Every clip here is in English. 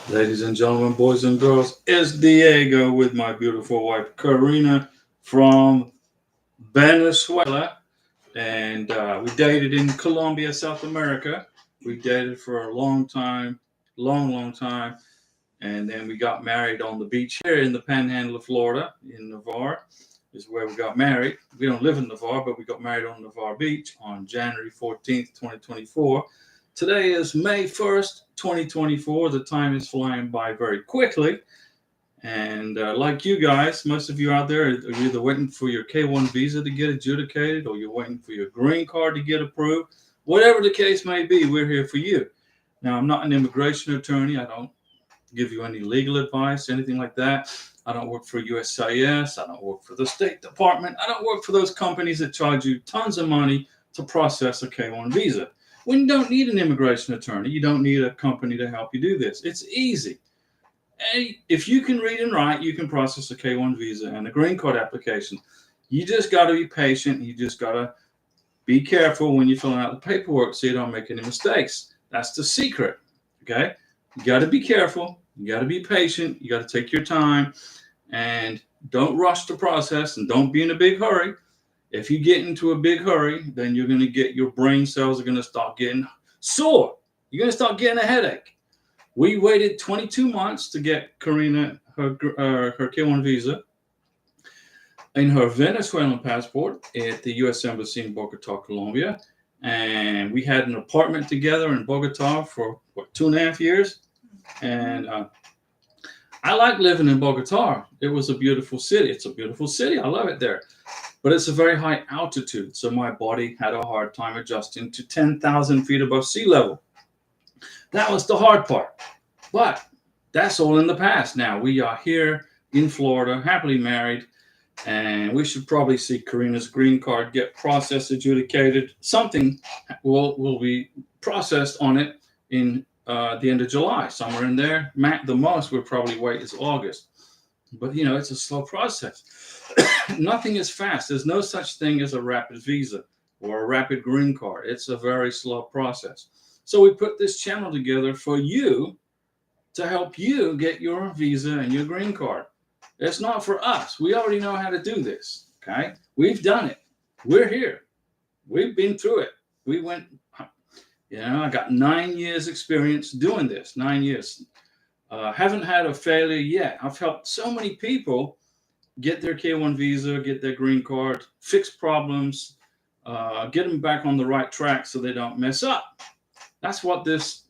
Ladies and gentlemen, boys and girls, it's Diego with my beautiful wife, Karina, from Venezuela. And we dated in Colombia, South America. We dated for a long time, long time. And then we got married on the beach here in the panhandle of Florida, in Navarre, is where we got married. We don't live in Navarre, but we got married on Navarre Beach on January 14th, 2024. Today is May 1st, 2024. The time is flying by very quickly. And like you guys, most of you out there are either waiting for your K-1 visa to get adjudicated or you're waiting for your green card to get approved. Whatever the case may be, we're here for you. Now, I'm not an immigration attorney. I don't give you any legal advice, anything like that. I don't work for USCIS. I don't work for the State Department. I don't work for those companies that charge you tons of money to process a K-1 visa. When you don't need an immigration attorney, you don't need a company to help you do this. It's easy. And if you can read and write, you can process a K-1 visa and a green card application. You just got to be patient. You just got to be careful when you're filling out the paperwork so you don't make any mistakes. That's the secret, okay? You got to be careful. You got to be patient. You got to take your time and don't rush the process and don't be in a big hurry. If you get into a big hurry, then you're going to get your brain cells are going to start getting sore. You're going to start getting a headache. We waited 22 months to get Karina her K-1 visa in her Venezuelan passport at the U.S. Embassy in Bogota, Colombia. And we had an apartment together in Bogota for, 2.5 years. And I like living in Bogota. It was a beautiful city. It's a beautiful city. I love it there. But it's a very high altitude. So my body had a hard time adjusting to 10,000 feet above sea level. That was the hard part. But that's all in the past now. We are here in Florida, happily married. And we should probably see Karina's green card get processed, adjudicated. Something will be processed on it in the end of July, somewhere in there. The most we'll probably wait is August. But, it's a slow process. Nothing is fast. There's no such thing as a rapid visa or a rapid green card. It's a very slow process. So we put this channel together for you to help you get your visa and your green card. It's not for us. We already know how to do this, okay? We've done it. We're here. We've been through it. We went, I got 9 years experience doing this, 9 years. Haven't had a failure yet. I've helped so many people get their K-1 visa, get their green card, fix problems, get them back on the right track so they don't mess up. That's what this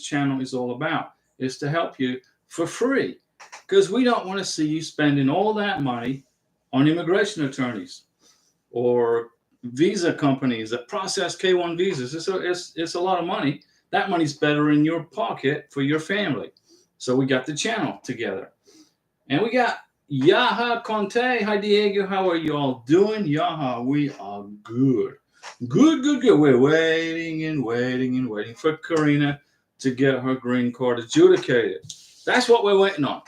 channel is all about, is to help you for free. Because we don't want to see you spending all that money on immigration attorneys or visa companies that process K-1 visas. It's a lot of money. That money's better in your pocket for your family. So we got the channel together. And we got Yaha Conte. Hi, Diego. How are you all doing? Yaha, we are good. Good. We're waiting for Karina to get her green card adjudicated. That's what we're waiting on.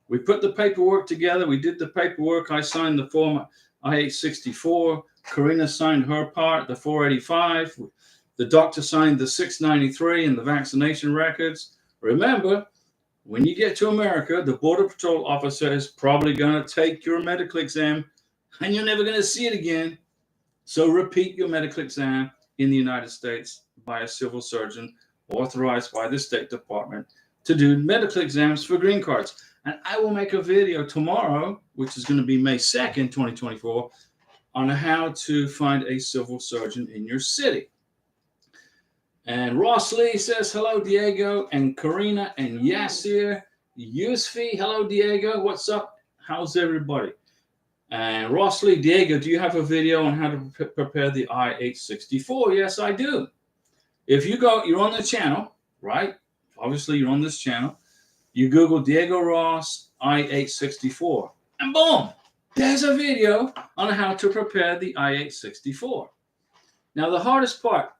We put the paperwork together. We did the paperwork. I signed the form I-864. Karina signed her part, the 485. The doctor signed the 693 and the vaccination records. Remember, when you get to America, the Border Patrol officer is probably going to take your medical exam, and you're never going to see it again. So repeat your medical exam in the United States by a civil surgeon authorized by the State Department to do medical exams for green cards. And I will make a video tomorrow, which is going to be May 2nd, 2024, on how to find a civil surgeon in your city. And Ross Lee says, hello, Diego and Karina and Yasir. Yusfi, hello, Diego. What's up? How's everybody? And Ross Lee, Diego, do you have a video on how to prepare the I-864? Yes, I do. If you go, you're on the channel, right? Obviously, you're on this channel. You Google Diego Ross I-864, and boom, there's a video on how to prepare the I-864. Now, the hardest part,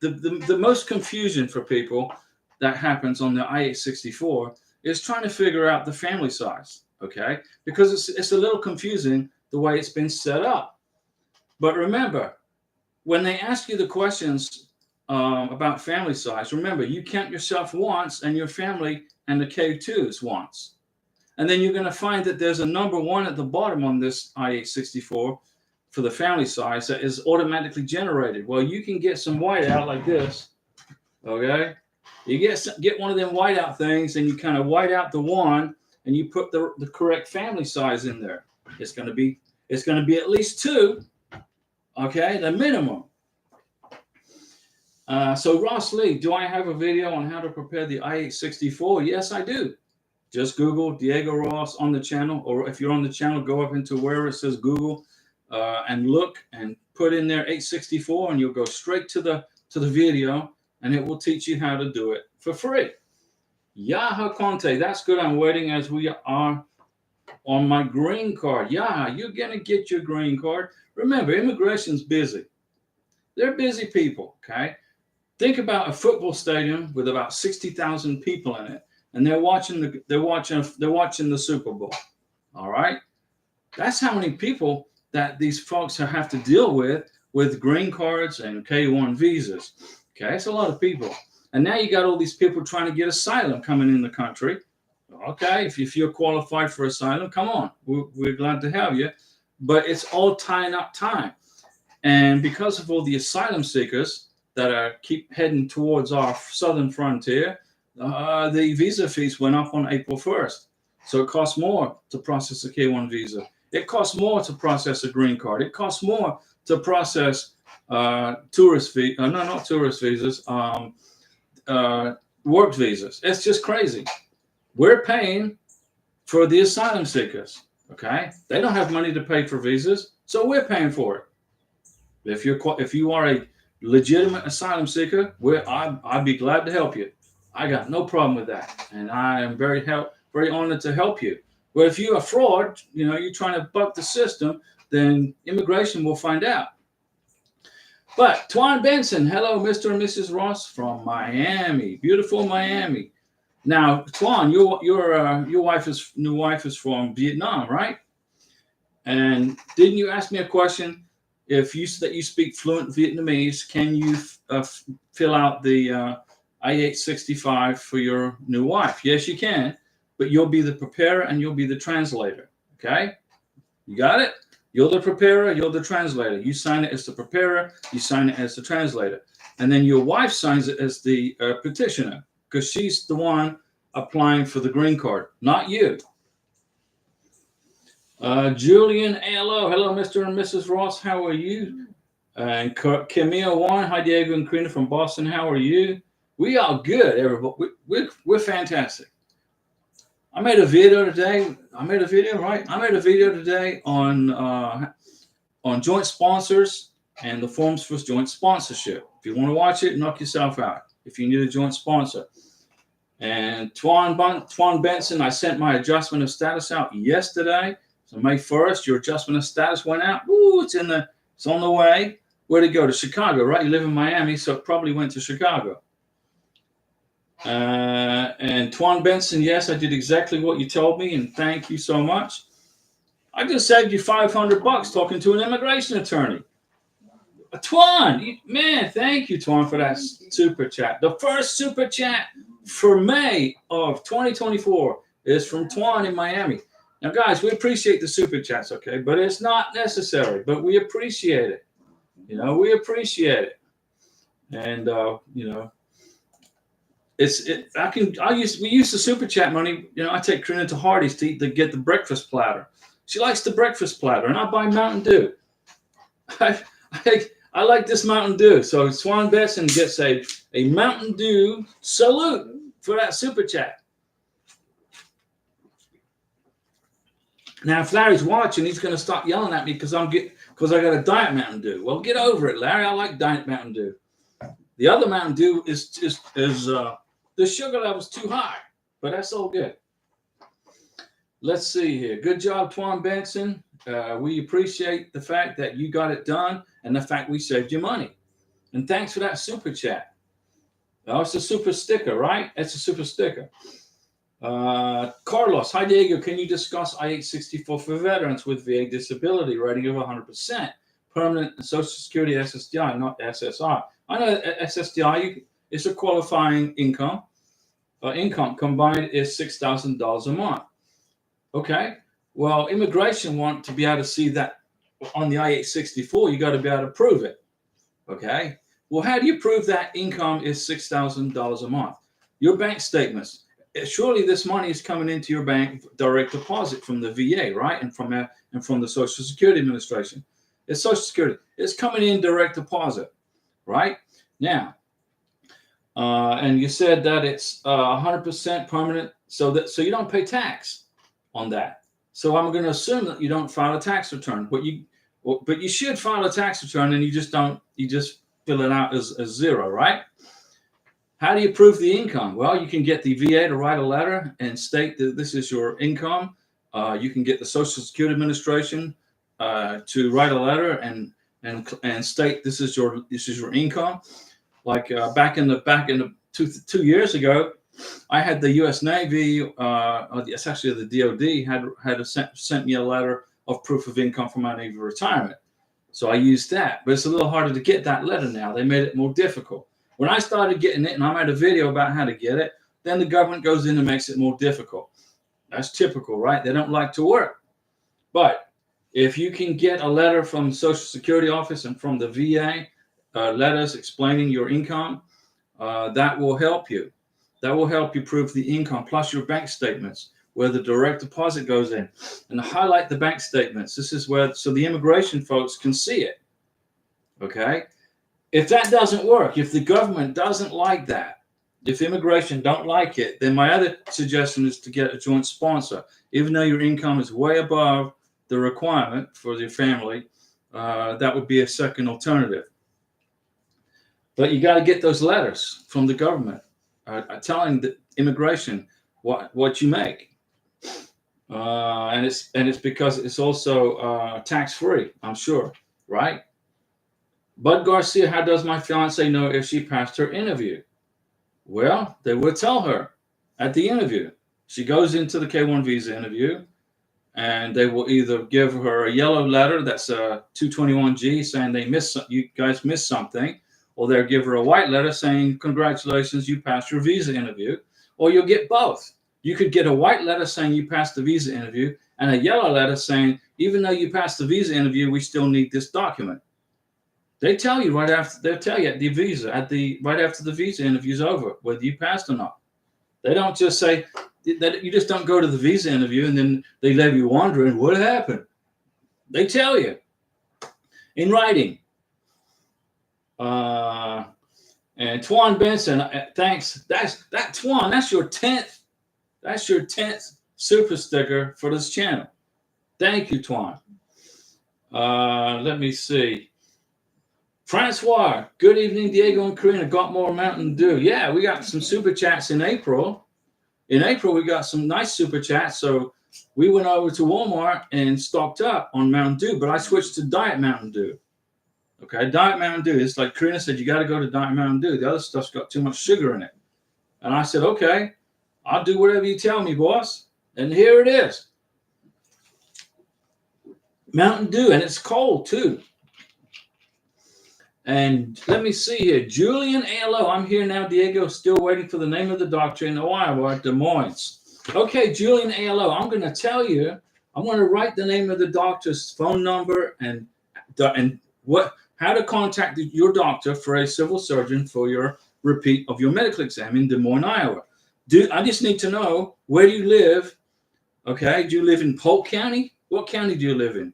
the most confusion for people that happens on the I-864 is trying to figure out the family size, okay? Because it's a little confusing the way it's been set up. But remember, when they ask you the questions about family size. Remember, you count yourself once and your family and the K2s once. And then you're going to find that there's a number 1 at the bottom on this i864 for the family size that is automatically generated. Well, you can get some whiteout like this, okay? You get one of them whiteout things, and you kind of white out the 1, and you put the correct family size in there. It's going to be at least 2, okay, the minimum. So Ross Lee, do I have a video on how to prepare the i864? Yes, I do. Just Google Diego Ross on the channel, or if you're on the channel, go up into wherever it says Google and look and put in there 864, and you'll go straight to the video, and it will teach you how to do it for free. Yaha Conte, that's good. I'm waiting as we are on my green card. Yeah, you're gonna get your green card. Remember, immigration's busy. They're busy people. Okay, think about a football stadium with about 60,000 people in it, and they're watching the Super Bowl. All right, that's how many people that these folks have to deal with green cards and K1 visas. Okay, it's a lot of people. And now you got all these people trying to get asylum coming in the country. Okay, if you're qualified for asylum, come on. We're glad to have you. But it's all tying up time. And because of all the asylum seekers that keep heading towards our southern frontier, the visa fees went up on April 1st. So it costs more to process a K1 visa. It costs more to process a green card. It costs more to process tourist visas. No, not tourist visas. Work visas. It's just crazy. We're paying for the asylum seekers. Okay, they don't have money to pay for visas, so we're paying for it. If you are a legitimate asylum seeker, I'd be glad to help you. I got no problem with that, and I am very honored to help you. But if you're a fraud, you're trying to buck the system, then immigration will find out. But Twan Benson, hello, Mr. and Mrs. Ross from Miami, beautiful Miami. Now, Twan, your new wife is from Vietnam, right? And didn't you ask me a question? If you speak fluent Vietnamese, can you fill out the I-865 for your new wife? Yes, you can, but you'll be the preparer and you'll be the translator. Okay, you got it? You're the preparer, you're the translator. You sign it as the preparer, you sign it as the translator. And then your wife signs it as the petitioner, because she's the one applying for the green card, not you. Julian, hello, Mr. and Mrs. Ross, how are you? And Camille Juan, hi Diego and Karina from Boston, how are you? We are good, everybody. We're fantastic. I made a video today. I made a video today on joint sponsors and the forms for joint sponsorship. If you want to watch it, knock yourself out. If you need a joint sponsor. And Twan Benson, I sent my adjustment of status out yesterday. So May 1st, your adjustment of status went out. Ooh, it's on the way. Where'd it go? To Chicago, right? You live in Miami, so it probably went to Chicago. And Twan Benson, yes, I did exactly what you told me, and thank you so much. I just saved you $500 talking to an immigration attorney. Twan, man, thank you, Twan, for that super chat. The first super chat for May of 2024 is from Twan in Miami. Now, guys, we appreciate the super chats, okay? But it's not necessary, but we appreciate it. We appreciate it. And, we use the super chat money. I take Karina to Hardee's to get the breakfast platter. She likes the breakfast platter, and I buy Mountain Dew. I like this Mountain Dew. So Twan Benson gets a Mountain Dew salute for that super chat. Now, if Larry's watching, he's going to stop yelling at me because I got a Diet Mountain Dew. Well, get over it, Larry. I like Diet Mountain Dew. The other Mountain Dew is the sugar level's too high, but that's all good. Let's see here. Good job, Twan Benson. We appreciate the fact that you got it done and the fact we saved you money. And thanks for that super chat. Oh, it's a super sticker, right? It's a super sticker. Carlos, hi Diego. Can you discuss I-864 for veterans with VA disability rating of 100%? Permanent Social Security SSDI, not SSI. I know SSDI, it's a qualifying income. Income combined is $6,000 a month. Okay. Well, immigration want to be able to see that on the I-864. You got to be able to prove it. Okay. Well, how do you prove that income is $6,000 a month? Your bank statements. Surely this money is coming into your bank direct deposit from the VA, right? And from the Social Security Administration. It's Social Security. It's coming in direct deposit, right? Now, and you said that it's 100% permanent, so you don't pay tax on that. So I'm going to assume that you don't file a tax return, but you should file a tax return, and you just don't. You just fill it out as zero, right? How do you prove the income? Well, you can get the VA to write a letter and state that this is your income. You can get the Social Security Administration to write a letter and state this is your income. Like back in the 2 years ago, I had the U.S. Navy, it's actually the DOD had sent me a letter of proof of income for my Navy retirement. So I used that, but it's a little harder to get that letter now. They made it more difficult. When I started getting it, and I made a video about how to get it, then the government goes in and makes it more difficult. That's typical, right? They don't like to work. But if you can get a letter from the Social Security Office and from the VA, letters explaining your income, that will help you. That will help you prove the income, plus your bank statements, where the direct deposit goes in. And highlight the bank statements. This is where, so the immigration folks can see it. Okay? If that doesn't work, if the government doesn't like that, if immigration don't like it, then my other suggestion is to get a joint sponsor. Even though your income is way above the requirement for your family, that would be a second alternative. But you got to get those letters from the government telling the immigration what you make, and it's because it's also tax free. I'm sure, right? Bud Garcia, how does my fiance know if she passed her interview? Well, they will tell her at the interview. She goes into the K-1 visa interview, and they will either give her a yellow letter that's a 221G saying you guys missed something, or they'll give her a white letter saying, congratulations, you passed your visa interview, or you'll get both. You could get a white letter saying you passed the visa interview and a yellow letter saying, even though you passed the visa interview, we still need this document. They tell you right after, they'll tell you at the visa, right after the visa interview is over, whether you passed or not. They don't just say that. You just don't go to the visa interview and then they leave you wondering what happened. They tell you in writing. And Twan Benson, thanks. Twan. That's your 10th. That's your 10th super sticker for this channel. Thank you, Twan. Let me see. Francois, good evening, Diego and Karina. Got more Mountain Dew. Yeah, we got some super chats in April. In April, we got some nice super chats. So we went over to Walmart and stocked up on Mountain Dew, but I switched to Diet Mountain Dew. Okay, Diet Mountain Dew. It's like Karina said, you got to go to Diet Mountain Dew. The other stuff's got too much sugar in it. And I said, okay, I'll do whatever you tell me, boss. And here it is. Mountain Dew, and it's cold too. And let me see here. Julian ALO. I'm here now, Diego. Still waiting for the name of the doctor in Iowa at Des Moines. Okay, Julian ALO. I'm going to tell you. I'm going to write the name of the doctor's phone number and how to contact your doctor for a civil surgeon for your repeat of your medical exam in Des Moines, Iowa. I just need to know, where do you live? Okay, do you live in Polk County? What county do you live in?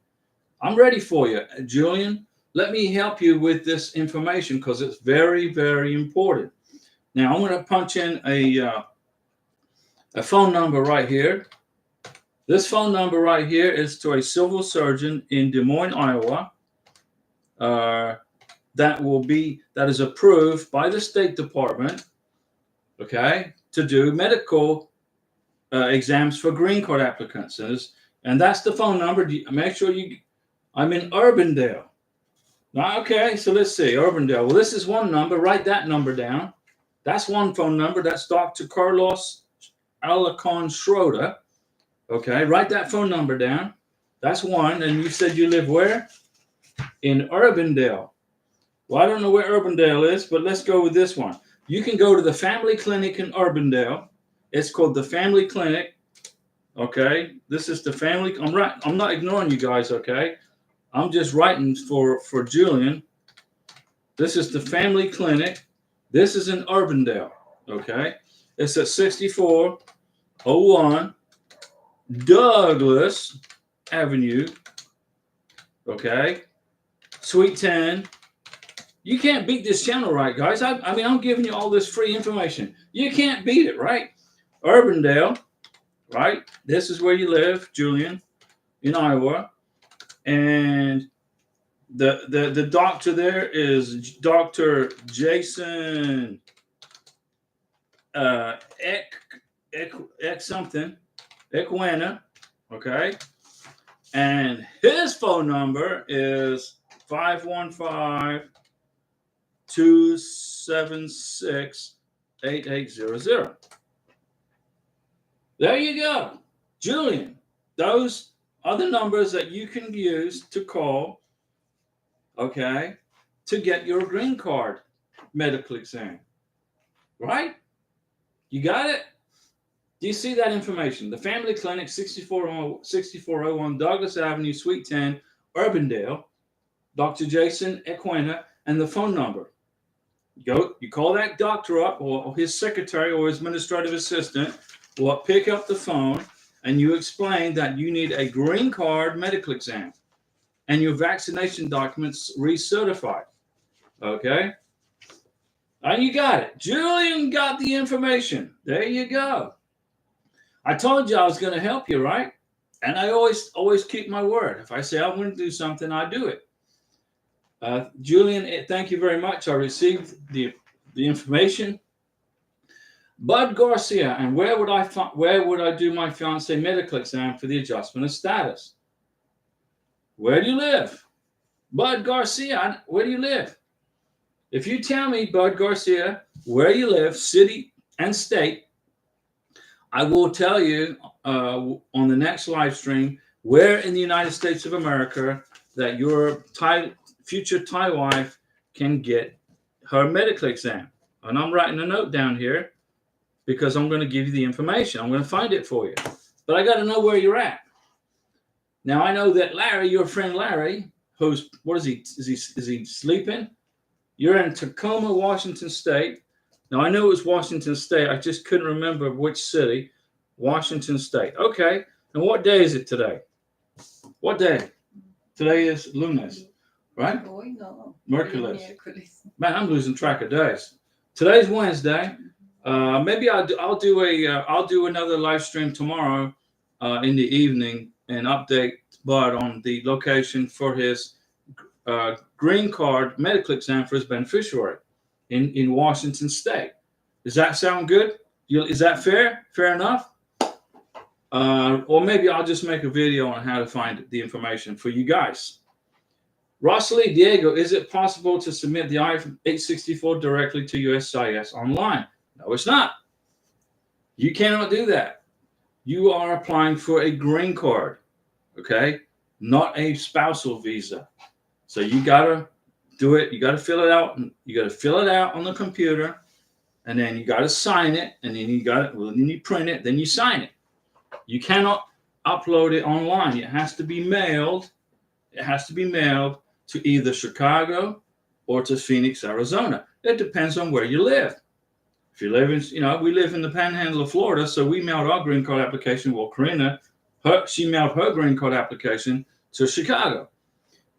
I'm ready for you, Julian. Let me help you with this information because it's very, very important. Now, I'm going to punch in a phone number right here. This phone number right here is to a civil surgeon in Des Moines, Iowa. That is approved by the State Department, okay, to do medical exams for green card applicants. And that's the phone number. Make sure I'm in Urbandale. Okay, so let's see, Urbandale. Well, this is one number. Write that number down. That's one phone number. That's Dr. Carlos Alarcon Schroeder. Okay, write that phone number down. That's one. And you said you live where? In Urbandale. Well, I don't know where Urbandale is, but let's go with this one. You can go to the family clinic in Urbandale. It's called the Family Clinic. Okay, this is the family. I'm not ignoring you guys. Okay, I'm just writing for Julian. This is the Family Clinic. This is in Urbandale. Okay, it's at 6401 Douglas Avenue. Okay, Suite 10. You can't beat this channel, right, guys? I mean, I'm giving you all this free information. You can't beat it, right? Urbandale, right? This is where you live, Julian, in Iowa. And the doctor there is Dr. Jason something, Equena, okay? And his phone number is 515-276-8800. There you go. Julian, those are the numbers that you can use to call, okay, to get your green card medical exam. Right? You got it? Do you see that information? The Family Clinic, 6401 Douglas Avenue, Suite 10, Urbandale, Dr. Jason Equena, and the phone number. You call that doctor up, or his secretary or his administrative assistant will pick up the phone, and you explain that you need a green card medical exam and your vaccination documents recertified. Okay? And you got it. Julian got the information. There you go. I told you I was going to help you, right? And I always keep my word. If I say I'm going to do something, I do it. Julian, thank you very much. I received the information. Bud Garcia, and where would I do my fiance medical exam for the adjustment of status? Where do you live? Bud Garcia, where do you live? If you tell me, Bud Garcia, where you live, city and state, I will tell you on the next live stream where in the United States of America that your future Thai wife can get her medical exam. And I'm writing a note down here because I'm going to give you the information. I'm going to find it for you. But I got to know where you're at. Now, I know that Larry, your friend Larry, what is he? Is he sleeping? You're in Tacoma, Washington State. Now, I knew it was Washington State. I just couldn't remember which city. Washington State. Okay. And what day is it today? What day? Today is Lunes, right? No. Mercury. Man, I'm losing track of days. Today's Wednesday. Maybe I'll do another live stream tomorrow in the evening and update Bud on the location for his green card medical exam for his beneficiary in Washington State. Does that sound good? Is that fair? Fair enough? Or maybe I'll just make a video on how to find the information for you guys. Rosalie Diego, is it possible to submit the I-864 directly to USCIS online? No, it's not. You cannot do that. You are applying for a green card, okay? Not a spousal visa. So you got to do it. You got to fill it out. You got to fill it out on the computer, and then you got to sign it, and then you print it, then you sign it. You cannot upload it online. It has to be mailed. It has to be mailed to either Chicago or to Phoenix, Arizona. It depends on where you live. If you live in, we live in the Panhandle of Florida, so we mailed our green card application. Well, Karina, she mailed her green card application to Chicago.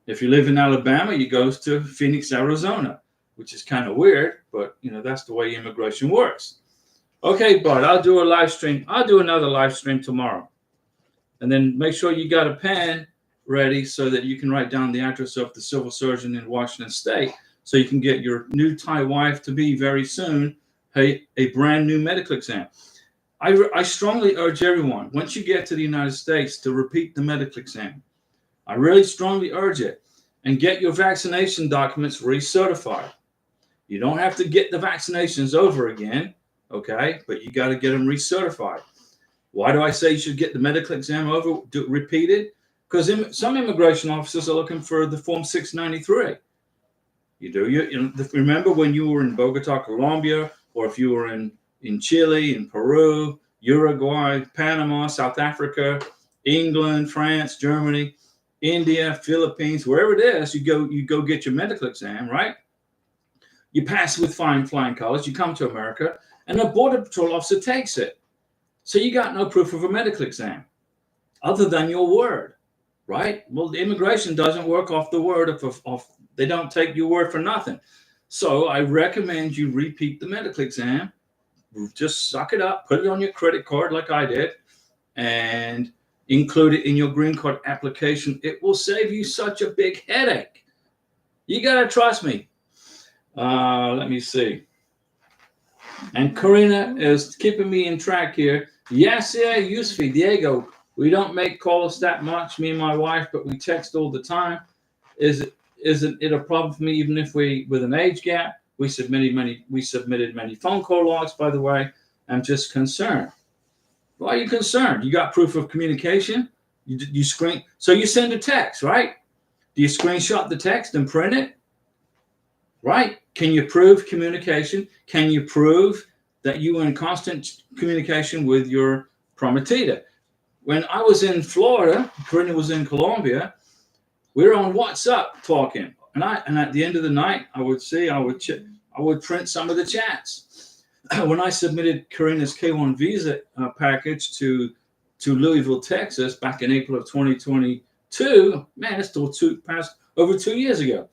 If you live in Alabama, you go to Phoenix, Arizona, which is kind of weird, but that's the way immigration works. Okay, Bud, I'll do a live stream. I'll do another live stream tomorrow. And then make sure you got a pen ready so that you can write down the address of the civil surgeon in Washington State so you can get your new Thai wife to be very soon a brand new medical exam. I strongly urge everyone, once you get to the United States, to repeat the medical exam. I really strongly urge it. And get your vaccination documents recertified. You don't have to get the vaccinations over again. Okay, but you got to get them recertified. Why do I say you should get the medical exam repeated? Because some immigration officers are looking for the Form 693. You do. Remember when you were in Bogota, Colombia, or if you were in Chile, in Peru, Uruguay, Panama, South Africa, England, France, Germany, India, Philippines, wherever it is, you go get your medical exam, right? You pass with flying colors, you come to America, and a Border Patrol officer takes it. So you got no proof of a medical exam other than your word, right? Well, the immigration doesn't work off the word of they don't take your word for nothing. So I recommend you repeat the medical exam. Just suck it up, put it on your credit card like I did, and include it in your green card application. It will save you such a big headache. You got to trust me. Let me see. And Karina is keeping me in track here. Yes, yeah, Yusfi, Diego. We don't make calls that much, me and my wife, but we text all the time. Isn't it a problem for me even if with an age gap? We submitted many phone call logs, by the way. I'm just concerned. Why are you concerned? You got proof of communication? So you send a text, right? Do you screenshot the text and print it? Right? Can you prove communication? Can you prove that you were in constant communication with your prometida? When I was in Florida, Corinne was in Colombia, we were on WhatsApp talking. And at the end of the night, I would print some of the chats. When I submitted Karina's K1 visa package to Louisville, Texas, back in April of 2022, man, it's still past over 2 years ago.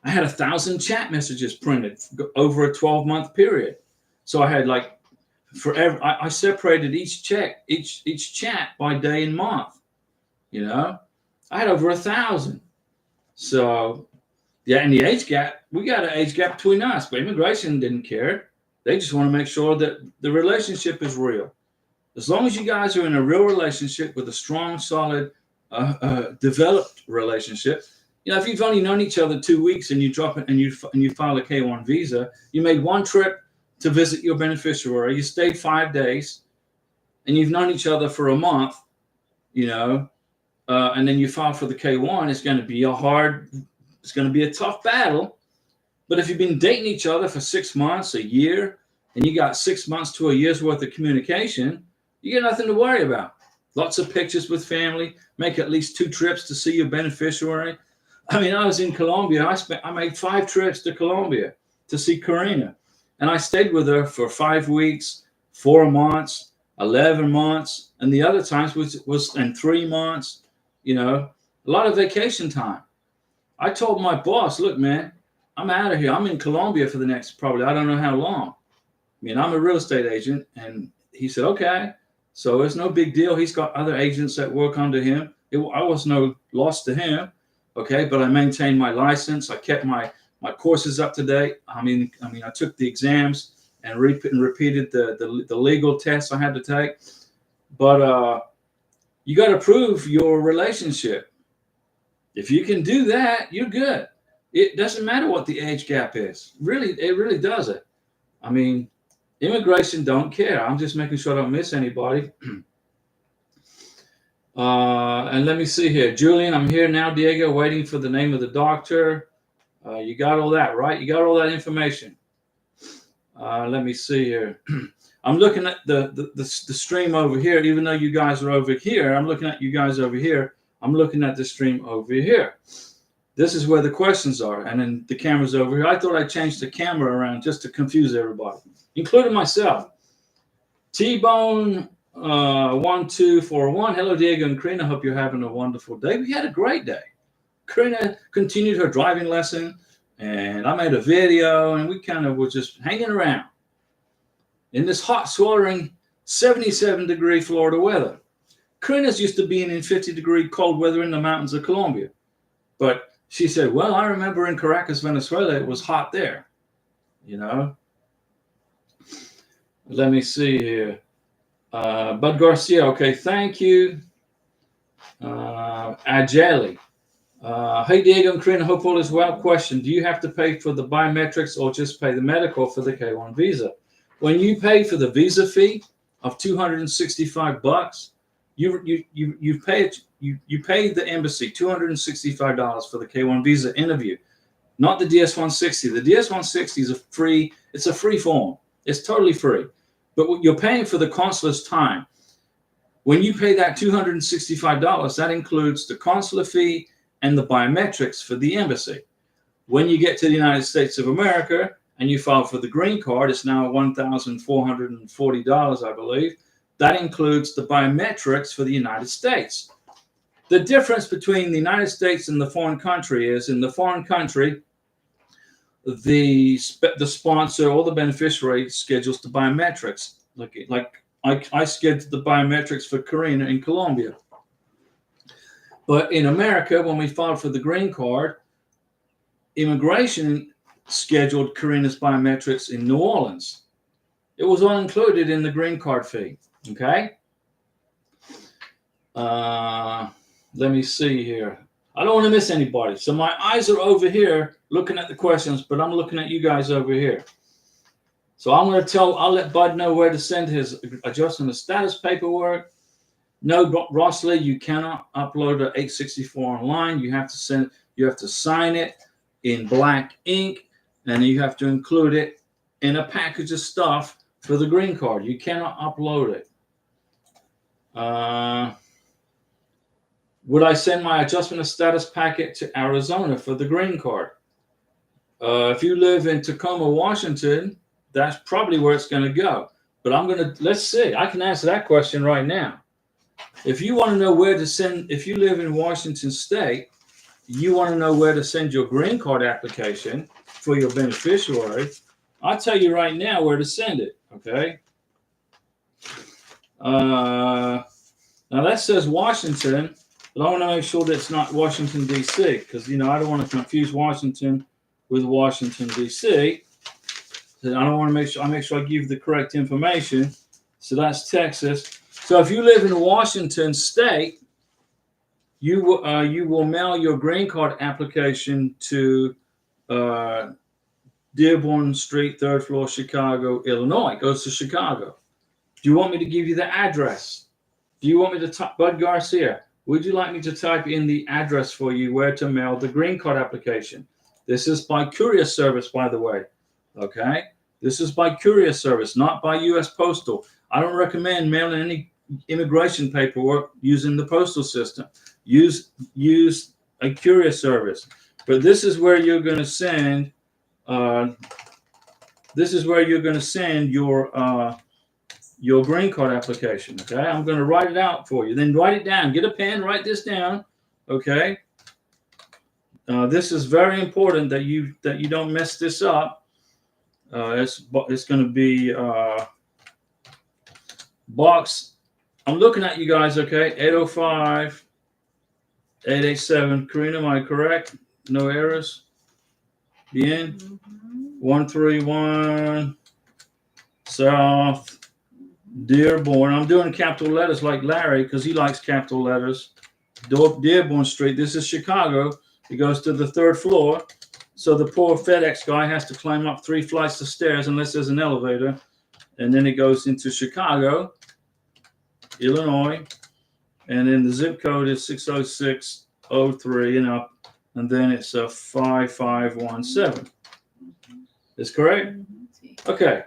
I had 1,000 chat messages printed over a 12-month period. So I had I separated each chat by day and month. You know, I had over 1,000. So yeah, and the age gap, we got an age gap between us, but immigration didn't care. They just want to make sure that the relationship is real. As long as you guys are in a real relationship with a strong, solid, developed relationship. You know, if you've only known each other 2 weeks and you drop it and you file a K1 visa, you made one trip to visit your beneficiary, you stayed 5 days, and you've known each other for a month, you know, and then you file for the K1, it's going to be a tough battle. But if you've been dating each other for 6 months, a year, and you got 6 months to a year's worth of communication, you got nothing to worry about. Lots of pictures with family, make at least 2 trips to see your beneficiary. I mean, I was in Colombia. I made 5 trips to Colombia to see Karina. And I stayed with her for 5 weeks, 4 months, 11 months. And the other times was in 3 months, you know, a lot of vacation time. I told my boss, look, man, I'm out of here. I'm in Colombia for the next probably, I don't know how long. I mean, I'm a real estate agent. And he said, okay. So it's no big deal. He's got other agents that work under him. I was no loss to him. Okay, but I maintained my license. I kept my courses up to date. I mean, I took the exams and repeated the legal tests I had to take. But you got to prove your relationship. If you can do that, you're good. It doesn't matter what the age gap is. Really, it really doesn't. I mean, immigration don't care. I'm just making sure I don't miss anybody. And let me see here. Julian, I'm here now, Diego, waiting for the name of the doctor. You got all that, right? You got all that information. Let me see here. I'm looking at the stream over here. Even though you guys are over here, I'm looking at you guys over here. I'm looking at the stream over here. This is where the questions are. And then the camera's over here. I thought I'd change the camera around just to confuse everybody, including myself. T-Bone 1241. Hello, Diego and Karina. Hope you're having a wonderful day. We had a great day. Karina continued her driving lesson, and I made a video, and we kind of were just hanging around in this hot, sweltering 77-degree Florida weather. Karina's used to being in 50-degree cold weather in the mountains of Colombia. But she said, well, I remember in Caracas, Venezuela, it was hot there, you know. Let me see here. Bud Garcia, okay, thank you. Ajali. Hey, Diego and Karina, hope all is well. Question, do you have to pay for the biometrics or just pay the medical for the K1 visa? When you pay for the visa fee of $265, You paid the embassy $265 for the K1 visa interview, not the DS-160. The DS-160 is it's a free form. It's totally free. But what you're paying for the consulate's time. When you pay that $265, that includes the consular fee and the biometrics for the embassy. When you get to the United States of America and you file for the green card, it's now $1,440, I believe. That includes the biometrics for the United States. The difference between the United States and the foreign country is, in the foreign country, the sponsor or the beneficiary schedules the biometrics. Like I scheduled the biometrics for Karina in Colombia. But in America, when we filed for the green card, immigration scheduled Karina's biometrics in New Orleans. It was all included in the green card fee. Okay. Let me see here. I don't want to miss anybody. So my eyes are over here looking at the questions, but I'm looking at you guys over here. So I'll let Bud know where to send his adjustment of status paperwork. No, Rossley, you cannot upload an 864 online. You have to sign it in black ink, and you have to include it in a package of stuff for the green card. You cannot upload it. Would I send my adjustment of status packet to Arizona for the green card? If you live in Tacoma, Washington, that's probably where it's going to go. But let's see. I can answer that question right now. If you want to know where to send, if you live in Washington State, you want to know where to send your green card application for your beneficiary, I'll tell you right now where to send it, okay? Now that says Washington, but I want to make sure that it's not Washington, D.C., because, I don't want to confuse Washington with Washington, D.C. I don't want to make sure I give you the correct information. So that's Texas. So if you live in Washington State, you will mail your green card application to Dearborn Street, 3rd floor, Chicago, Illinois. It goes to Chicago. Do you want me to give you the address? Do you want me to type, Bud Garcia, would you like me to type in the address for you where to mail the green card application? This is by courier service, by the way. Okay? This is by courier service, not by U.S. Postal. I don't recommend mailing any immigration paperwork using the postal system. Use a courier service. But this is where you're going to send. This is where you're going to send your green card application. Okay, I'm going to write it out for you. Then write it down. Get a pen. Write this down. Okay. This is very important that you don't mess this up. It's going to be box. I'm looking at you guys. Okay, 805 887. Karina, am I correct? No errors. Bien. 131 South Dearborn. I'm doing capital letters like Larry because he likes capital letters. Dearborn Street. This is Chicago. It goes to the 3rd floor. So the poor FedEx guy has to climb up 3 flights of stairs unless there's an elevator. And then it goes into Chicago, Illinois. And then the zip code is 60603 and up. And then it's a 5517. Is correct? Okay.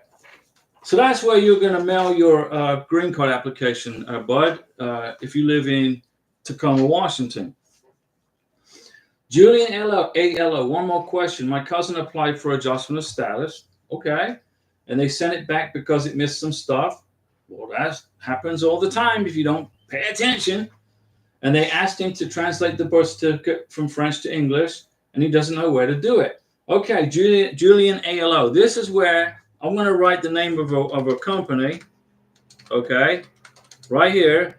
So that's where you're going to mail your green card application, Bud, if you live in Tacoma, Washington. Julian A.L.O. One more question. My cousin applied for adjustment of status. Okay. And they sent it back because it missed some stuff. Well, that happens all the time if you don't pay attention. And they asked him to translate the birth certificate from French to English, and he doesn't know where to do it. Okay, Julian A.L.O. This is where I'm going to write the name of a company. Okay, right here.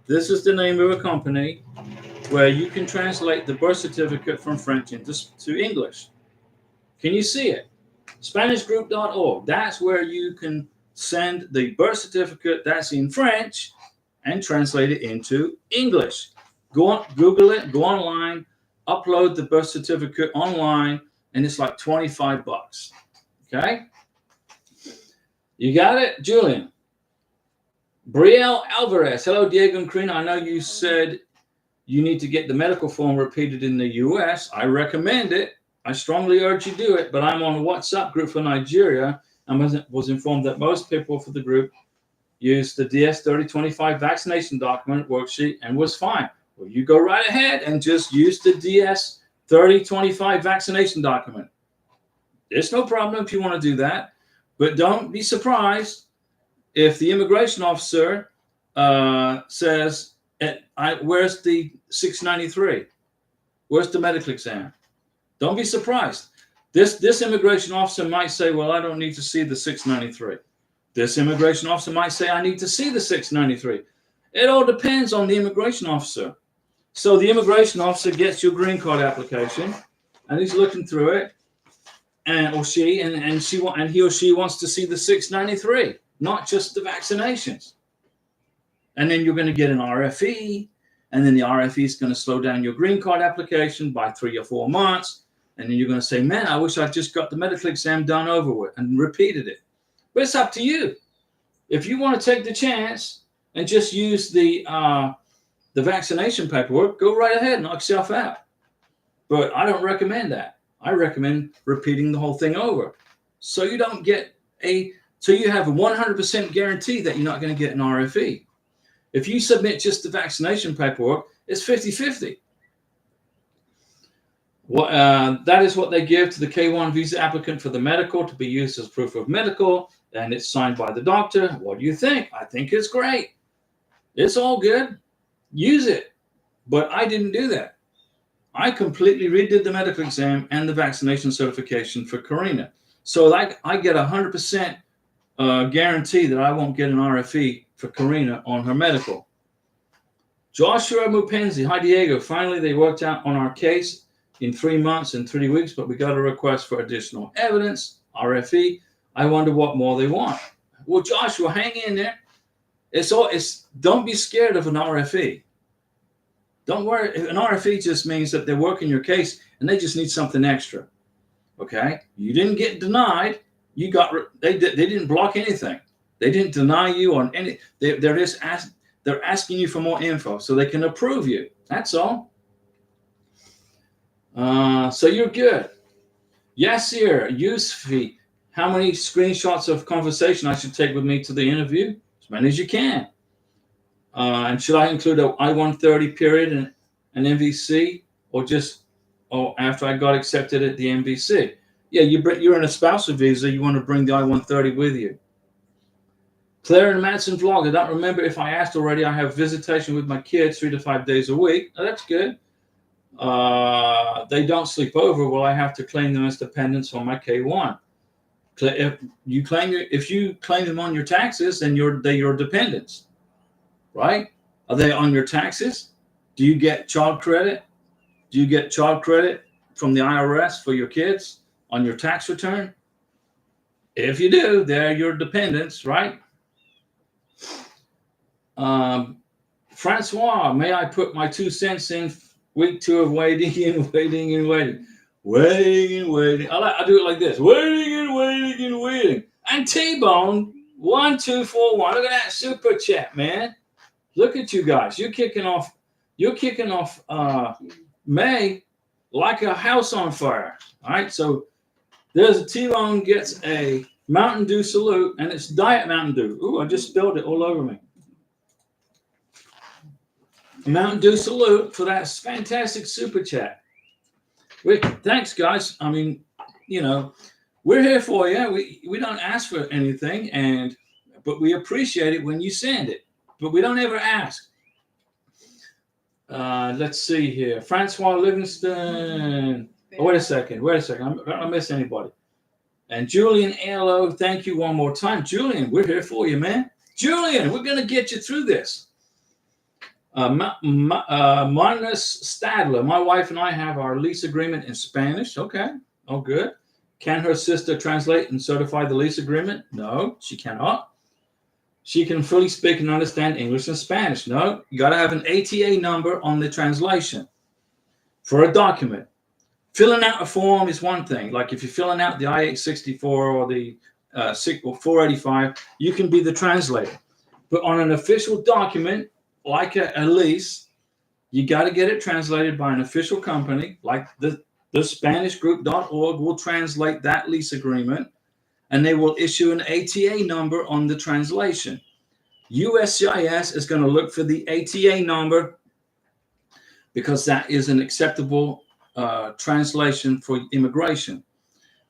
This is the name of a company where you can translate the birth certificate from French to English. Can you see it? SpanishGroup.org. That's where you can send the birth certificate that's in French and translate it into English. Go on, Google it, go online, upload the birth certificate online, and it's like $25. Okay? You got it, Julian? Brielle Alvarez. Hello, Diego and Karina. I know you said you need to get the medical form repeated in the U.S. I recommend it. I strongly urge you do it, but I'm on a WhatsApp group for Nigeria and was informed that most people for the group used the DS3025 vaccination document worksheet and was fine. Well, you go right ahead and just use the DS3025 vaccination document. There's no problem if you want to do that, but don't be surprised if the immigration officer says, where's the 693? Where's the medical exam? Don't be surprised. This immigration officer might say, well, I don't need to see the 693. This immigration officer might say, I need to see the 693. It all depends on the immigration officer. So the immigration officer gets your green card application, and he's looking through it, and he or she wants to see the 693, not just the vaccinations. And then you're going to get an RFE, and then the RFE is going to slow down your green card application by 3 or 4 months. And then you're going to say, man, I wish I just got the medical exam done over with and repeated it. But it's up to you. If you want to take the chance and just use the vaccination paperwork, go right ahead and knock yourself out. But I don't recommend that. I recommend repeating the whole thing over. So you don't get so you have a 100% guarantee that you're not going to get an RFE. If you submit just the vaccination paperwork, it's 50-50. That is what they give to the K1 visa applicant for the medical to be used as proof of medical, and it's signed by the doctor. What do you think? I think it's great. It's all good. Use it. But I didn't do that. I completely redid the medical exam and the vaccination certification for Karina. So I get 100% guarantee that I won't get an RFE for Karina on her medical. Joshua Mupenzi. Hi, Diego. Finally, they worked out on our case in 3 months and 3 weeks, but we got a request for additional evidence, RFE. I wonder what more they want. Well, Joshua, hang in there. Don't be scared of an RFE. Don't worry. An RFE just means that they're working your case and they just need something extra. Okay? You didn't get denied. They didn't block anything. They didn't deny you on any. They're asking you for more info so they can approve you. That's all. So you're good. Yasir Yusfi, how many screenshots of conversation I should take with me to the interview? As many as you can. And should I include a I-130 period and an MVC, or after I got accepted at the MVC? Yeah, you're in a spousal visa. You want to bring the I-130 with you. Claire and Madsen vlog. I don't remember if I asked already. I have visitation with my kids 3 to 5 days a week. Oh, that's good. They don't sleep over. Well, I have to claim them as dependents on my K1. If you claim them on your taxes, then they're your dependents, right? Are they on your taxes? Do you get child credit? Do you get child credit from the IRS for your kids on your tax return? If you do, they're your dependents, right? Francois, may I put my 2 cents in? Week 2 of waiting and waiting and waiting. Waiting and waiting. I do it like this. Waiting and waiting and waiting. And T-Bone, 1241. Look at that super chat, man. Look at you guys. You're kicking off May like a house on fire. All right. So there's a T-Bone gets a Mountain Dew salute, and it's Diet Mountain Dew. Ooh, I just spilled it all over me. Mountain Dew salute for that fantastic super chat. Thanks, guys. I mean, we're here for you. We don't ask for anything, but we appreciate it when you send it. But we don't ever ask. Let's see here. Francois Livingston. Oh, wait a second. I'm going to miss anybody. And Julian Alo, thank you one more time. Julian, we're here for you, man. Julian, we're going to get you through this. Marnus Stadler, my wife and I have our lease agreement in Spanish. Okay. Oh, good. Can her sister translate and certify the lease agreement? No, she cannot. She can fully speak and understand English and Spanish. No, you got to have an ATA number on the translation for a document. Filling out a form is one thing. Like if you're filling out the I-864 or the 485, you can be the translator. But on an official document, like a lease, you got to get it translated by an official company, like the SpanishGroup.org will translate that lease agreement, and they will issue an ATA number on the translation. USCIS is going to look for the ATA number because that is an acceptable translation for immigration.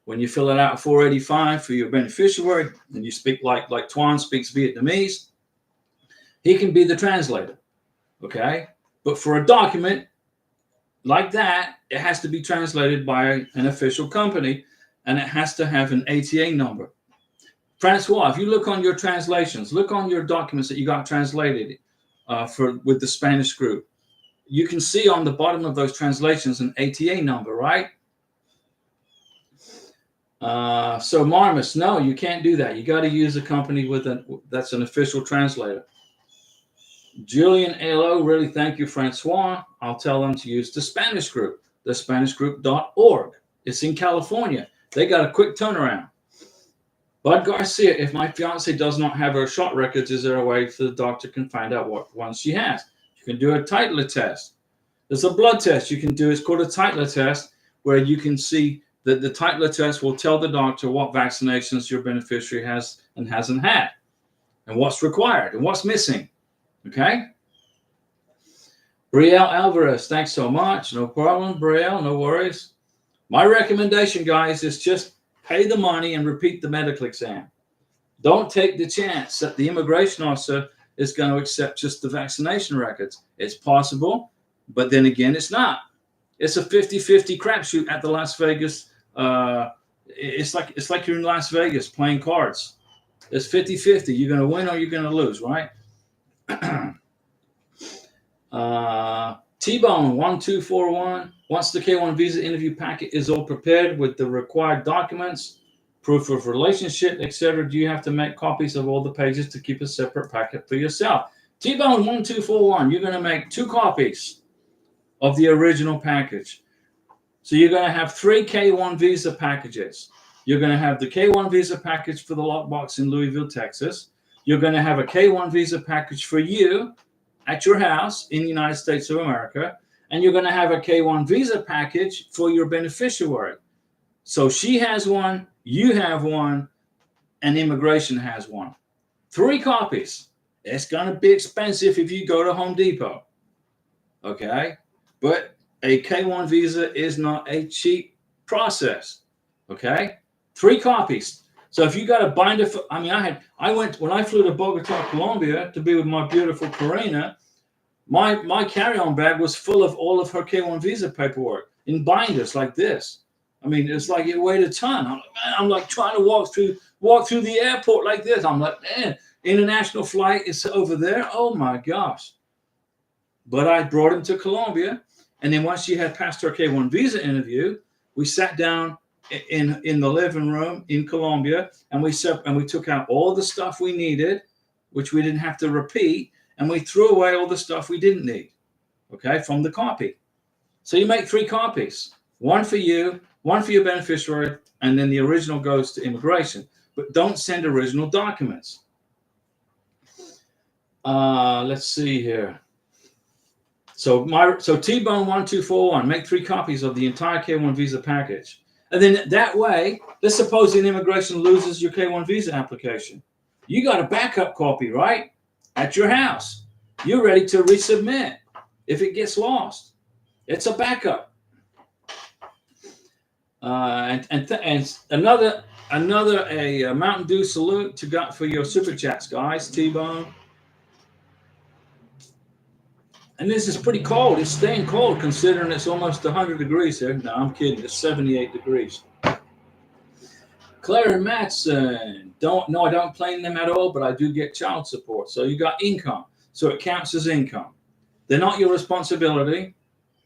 When you fill it out 485 for your beneficiary, and you speak like Tuan speaks Vietnamese, he can be the translator, okay? But for a document like that, it has to be translated by an official company, and it has to have an ATA number. Francois, if you look on your translations, look on your documents that you got translated with the Spanish group, you can see on the bottom of those translations an ATA number, right? So Marmus, no, you can't do that. You got to use a company that's an official translator. Julian Alo, really thank you, Francois. I'll tell them to use the Spanish group, the SpanishGroup.org. It's in California. They got a quick turnaround. Bud Garcia, if my fiance does not have her shot records, is there a way the doctor can find out what ones she has? You can do a titler test. There's a blood test you can do. It's called a titler test, where you can see that the titler test will tell the doctor what vaccinations your beneficiary has and hasn't had, and what's required and what's missing. Okay? Brielle Alvarez, thanks so much. No problem, Brielle, no worries. My recommendation, guys, is just pay the money and repeat the medical exam. Don't take the chance that the immigration officer is going to accept just the vaccination records. It's possible, but then again, it's not. It's a 50-50 crapshoot at the Las Vegas. It's like you're in Las Vegas playing cards. It's 50-50. You're going to win or you're going to lose, right? T-Bone 1241. Once the K1 visa interview packet is all prepared with the required documents, proof of relationship, etc., do you have to make copies of all the pages to keep a separate packet for yourself? T-Bone 1241. You're going to make 2 copies of the original package. So you're going to have 3 K1 visa packages. You're going to have the K1 visa package for the lockbox in Louisville, Texas. You're going to have a K1 visa package for you at your house in the United States of America. And you're going to have a K1 visa package for your beneficiary. So she has one, you have one, and immigration has one. 3 copies. It's going to be expensive if you go to Home Depot. Okay? But a K1 visa is not a cheap process. Okay? 3 copies. So if you got a binder for, I went, when I flew to Bogota, Colombia to be with my beautiful Karina, my carry-on bag was full of all of her K1 visa paperwork in binders like this. I mean, it's like it weighed a ton. I'm like trying to walk through the airport like this. I'm like, man, international flight is over there. Oh my gosh. But I brought him to Colombia. And then once she had passed her K1 visa interview, we sat down in the living room in Colombia, and we took out all the stuff we needed, which we didn't have to repeat, and we threw away all the stuff we didn't need, okay, from the copy. So you make 3 copies, 1 for you, 1 for your beneficiary, and then the original goes to immigration. But don't send original documents. Let's see here. So T-Bone 1241, make 3 copies of the entire K1 visa package. And then that way, let's suppose an immigration loses your K1 visa application. You got a backup copy, right? At your house. You're ready to resubmit if it gets lost. It's a backup. And another Mountain Dew salute for your super chats, guys. T-Bone. And this is pretty cold. It's staying cold considering it's almost 100 degrees here. No, I'm kidding. It's 78 degrees. Claire and Matson. I don't claim them at all, but I do get child support. So you got income. So it counts as income. They're not your responsibility,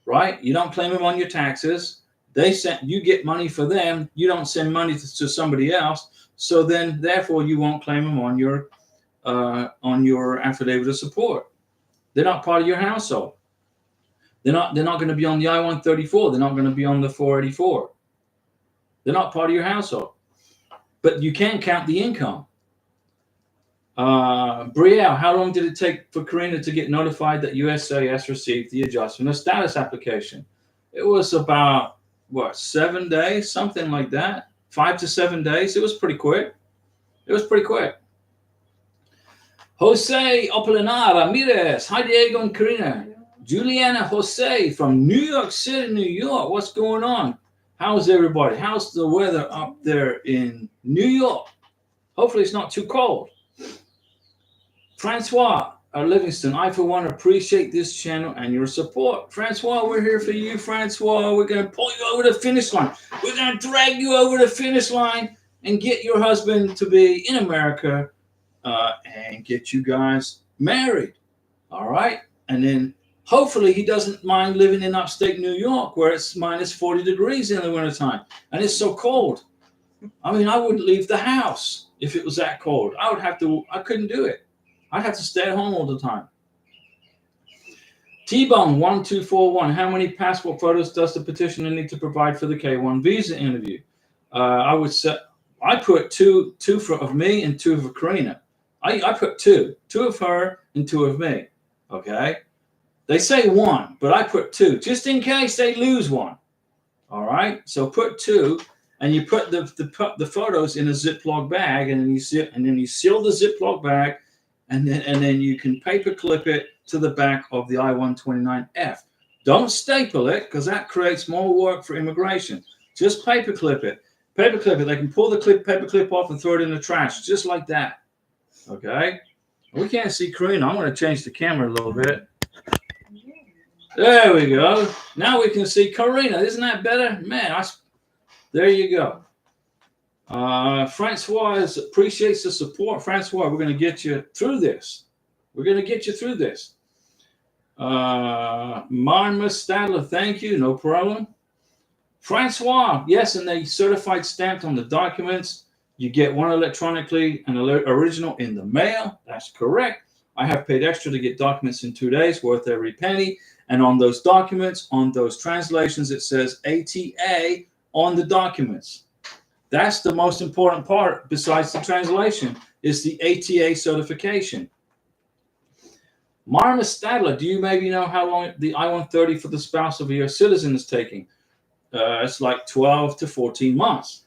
right? You don't claim them on your taxes. You get money for them. You don't send money to somebody else. So then, therefore, you won't claim them on your affidavit of support. They're not part of your household. They're not going to be on the I-134. They're not going to be on the 484. They're not part of your household. But you can count the income. Brielle, how long did it take for Karina to get notified that USAS received the adjustment of status application? It was about, what, 7 days, something like that. 5 to 7 days. It was pretty quick. It was pretty quick. Jose Opelinar Ramirez. Hi, Diego and Karina. Juliana Jose from New York City, New York. What's going on? How's everybody? How's the weather up there in New York? Hopefully it's not too cold. Francois Livingston, I for one appreciate this channel and your support. Francois, we're here for you, Francois. We're going to pull you over the finish line. We're going to drag you over the finish line and get your husband to be in America and get you guys married. All right? And then hopefully he doesn't mind living in upstate New York where it's minus 40 degrees in the wintertime and it's so cold. I mean, I wouldn't leave the house if it was that cold. I couldn't do it. I'd have to stay at home all the time. T-Bone 1241. How many passport photos does the petitioner need to provide for the K1 visa interview? I would say I put two of me and 2 of Karina. I put 2 of her and 2 of me. Okay, they say 1, but I put 2 just in case they lose one. All right, so put 2, and you put the photos in a Ziploc bag, and then you seal the Ziploc bag. And then you can paper clip it to the back of the I-129F. Don't staple it because that creates more work for immigration. Just paper clip it. Paper clip it. They can pull the paper clip off and throw it in the trash, just like that. Okay? We can't see Karina. I'm going to change the camera a little bit. There we go. Now we can see Karina. Isn't that better? Man, there you go. Francois appreciates the support. Francois, we're going to get you through this. We're going to get you through this. Marma Stadler, thank you. No problem. Francois, yes, and they certified stamped on the documents. You get one electronically and original in the mail. That's correct. I have paid extra to get documents in 2 days, worth every penny. And on those documents, on those translations, it says ATA on the documents. That's the most important part, besides the translation, is the ATA certification. Marma Stadler, do you maybe know how long the I-130 for the spouse of a U.S. citizen is taking? It's like 12 to 14 months.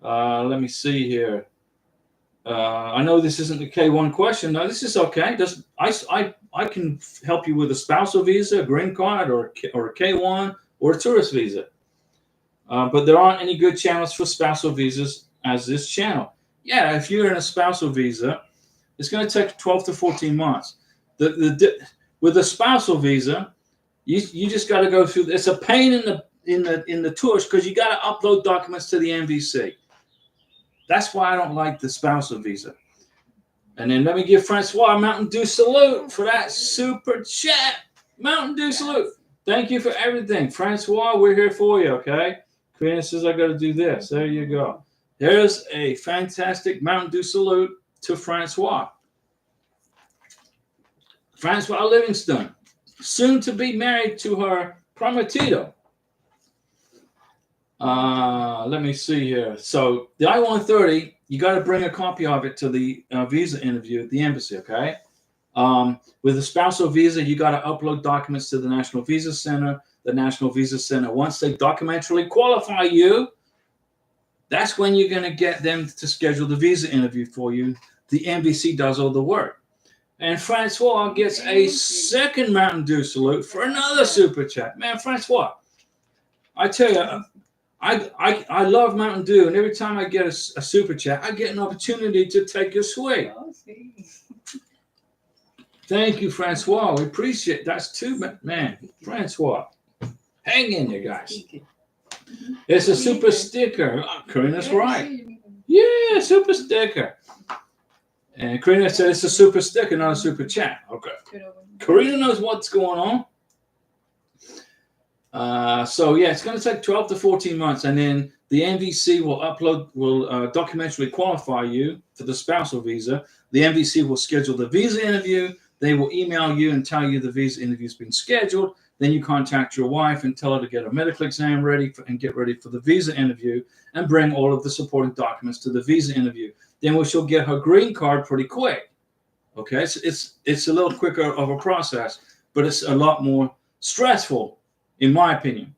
Let me see here. I know this isn't the K1 question. No, this is okay. I can help you with a spousal visa, a green card, or a K1, or a tourist visa. But there aren't any good channels for spousal visas as this channel. Yeah, if you're in a spousal visa, it's going to take 12 to 14 months. With a spousal visa, you just got to go through. It's a pain in the tush because you got to upload documents to the MVC. That's why I don't like the spousal visa. And then let me give Francois a Mountain Dew salute for that super chat. Mountain Dew salute. Thank you for everything, Francois. We're here for you. Okay. Karina says I got to do this. There you go. There's a fantastic Mountain Dew salute to Francois. Francois Livingston, soon to be married to her prometido. Let me see here. So the I-130, you got to bring a copy of it to the visa interview at the embassy, okay? With a spousal visa, you got to upload documents to the National Visa Center. The National Visa Center, once they documentarily qualify you, that's when you're going to get them to schedule the visa interview for you. The MVC does all the work. And Francois gets a second Mountain Dew salute for another super chat. Man, Francois, I tell you, I love Mountain Dew, and every time I get a super chat, I get an opportunity to take a swig. Thank you, Francois. We appreciate it. That's 2, man. Francois. Hang in there, guys. It's a super sticker. Oh, Karina's right. Yeah, super sticker. And Karina said it's a super sticker, not a super chat. Okay. Karina knows what's going on. So, yeah, it's going to take 12 to 14 months. And then the NVC will documentarily qualify you for the spousal visa. The NVC will schedule the visa interview. They will email you and tell you the visa interview has been scheduled. Then you contact your wife and tell her to get a medical exam ready and get ready for the visa interview and bring all of the supporting documents to the visa interview. then she'll get her green card pretty quick. Okay, it's a little quicker of a process, but it's a lot more stressful, in my opinion.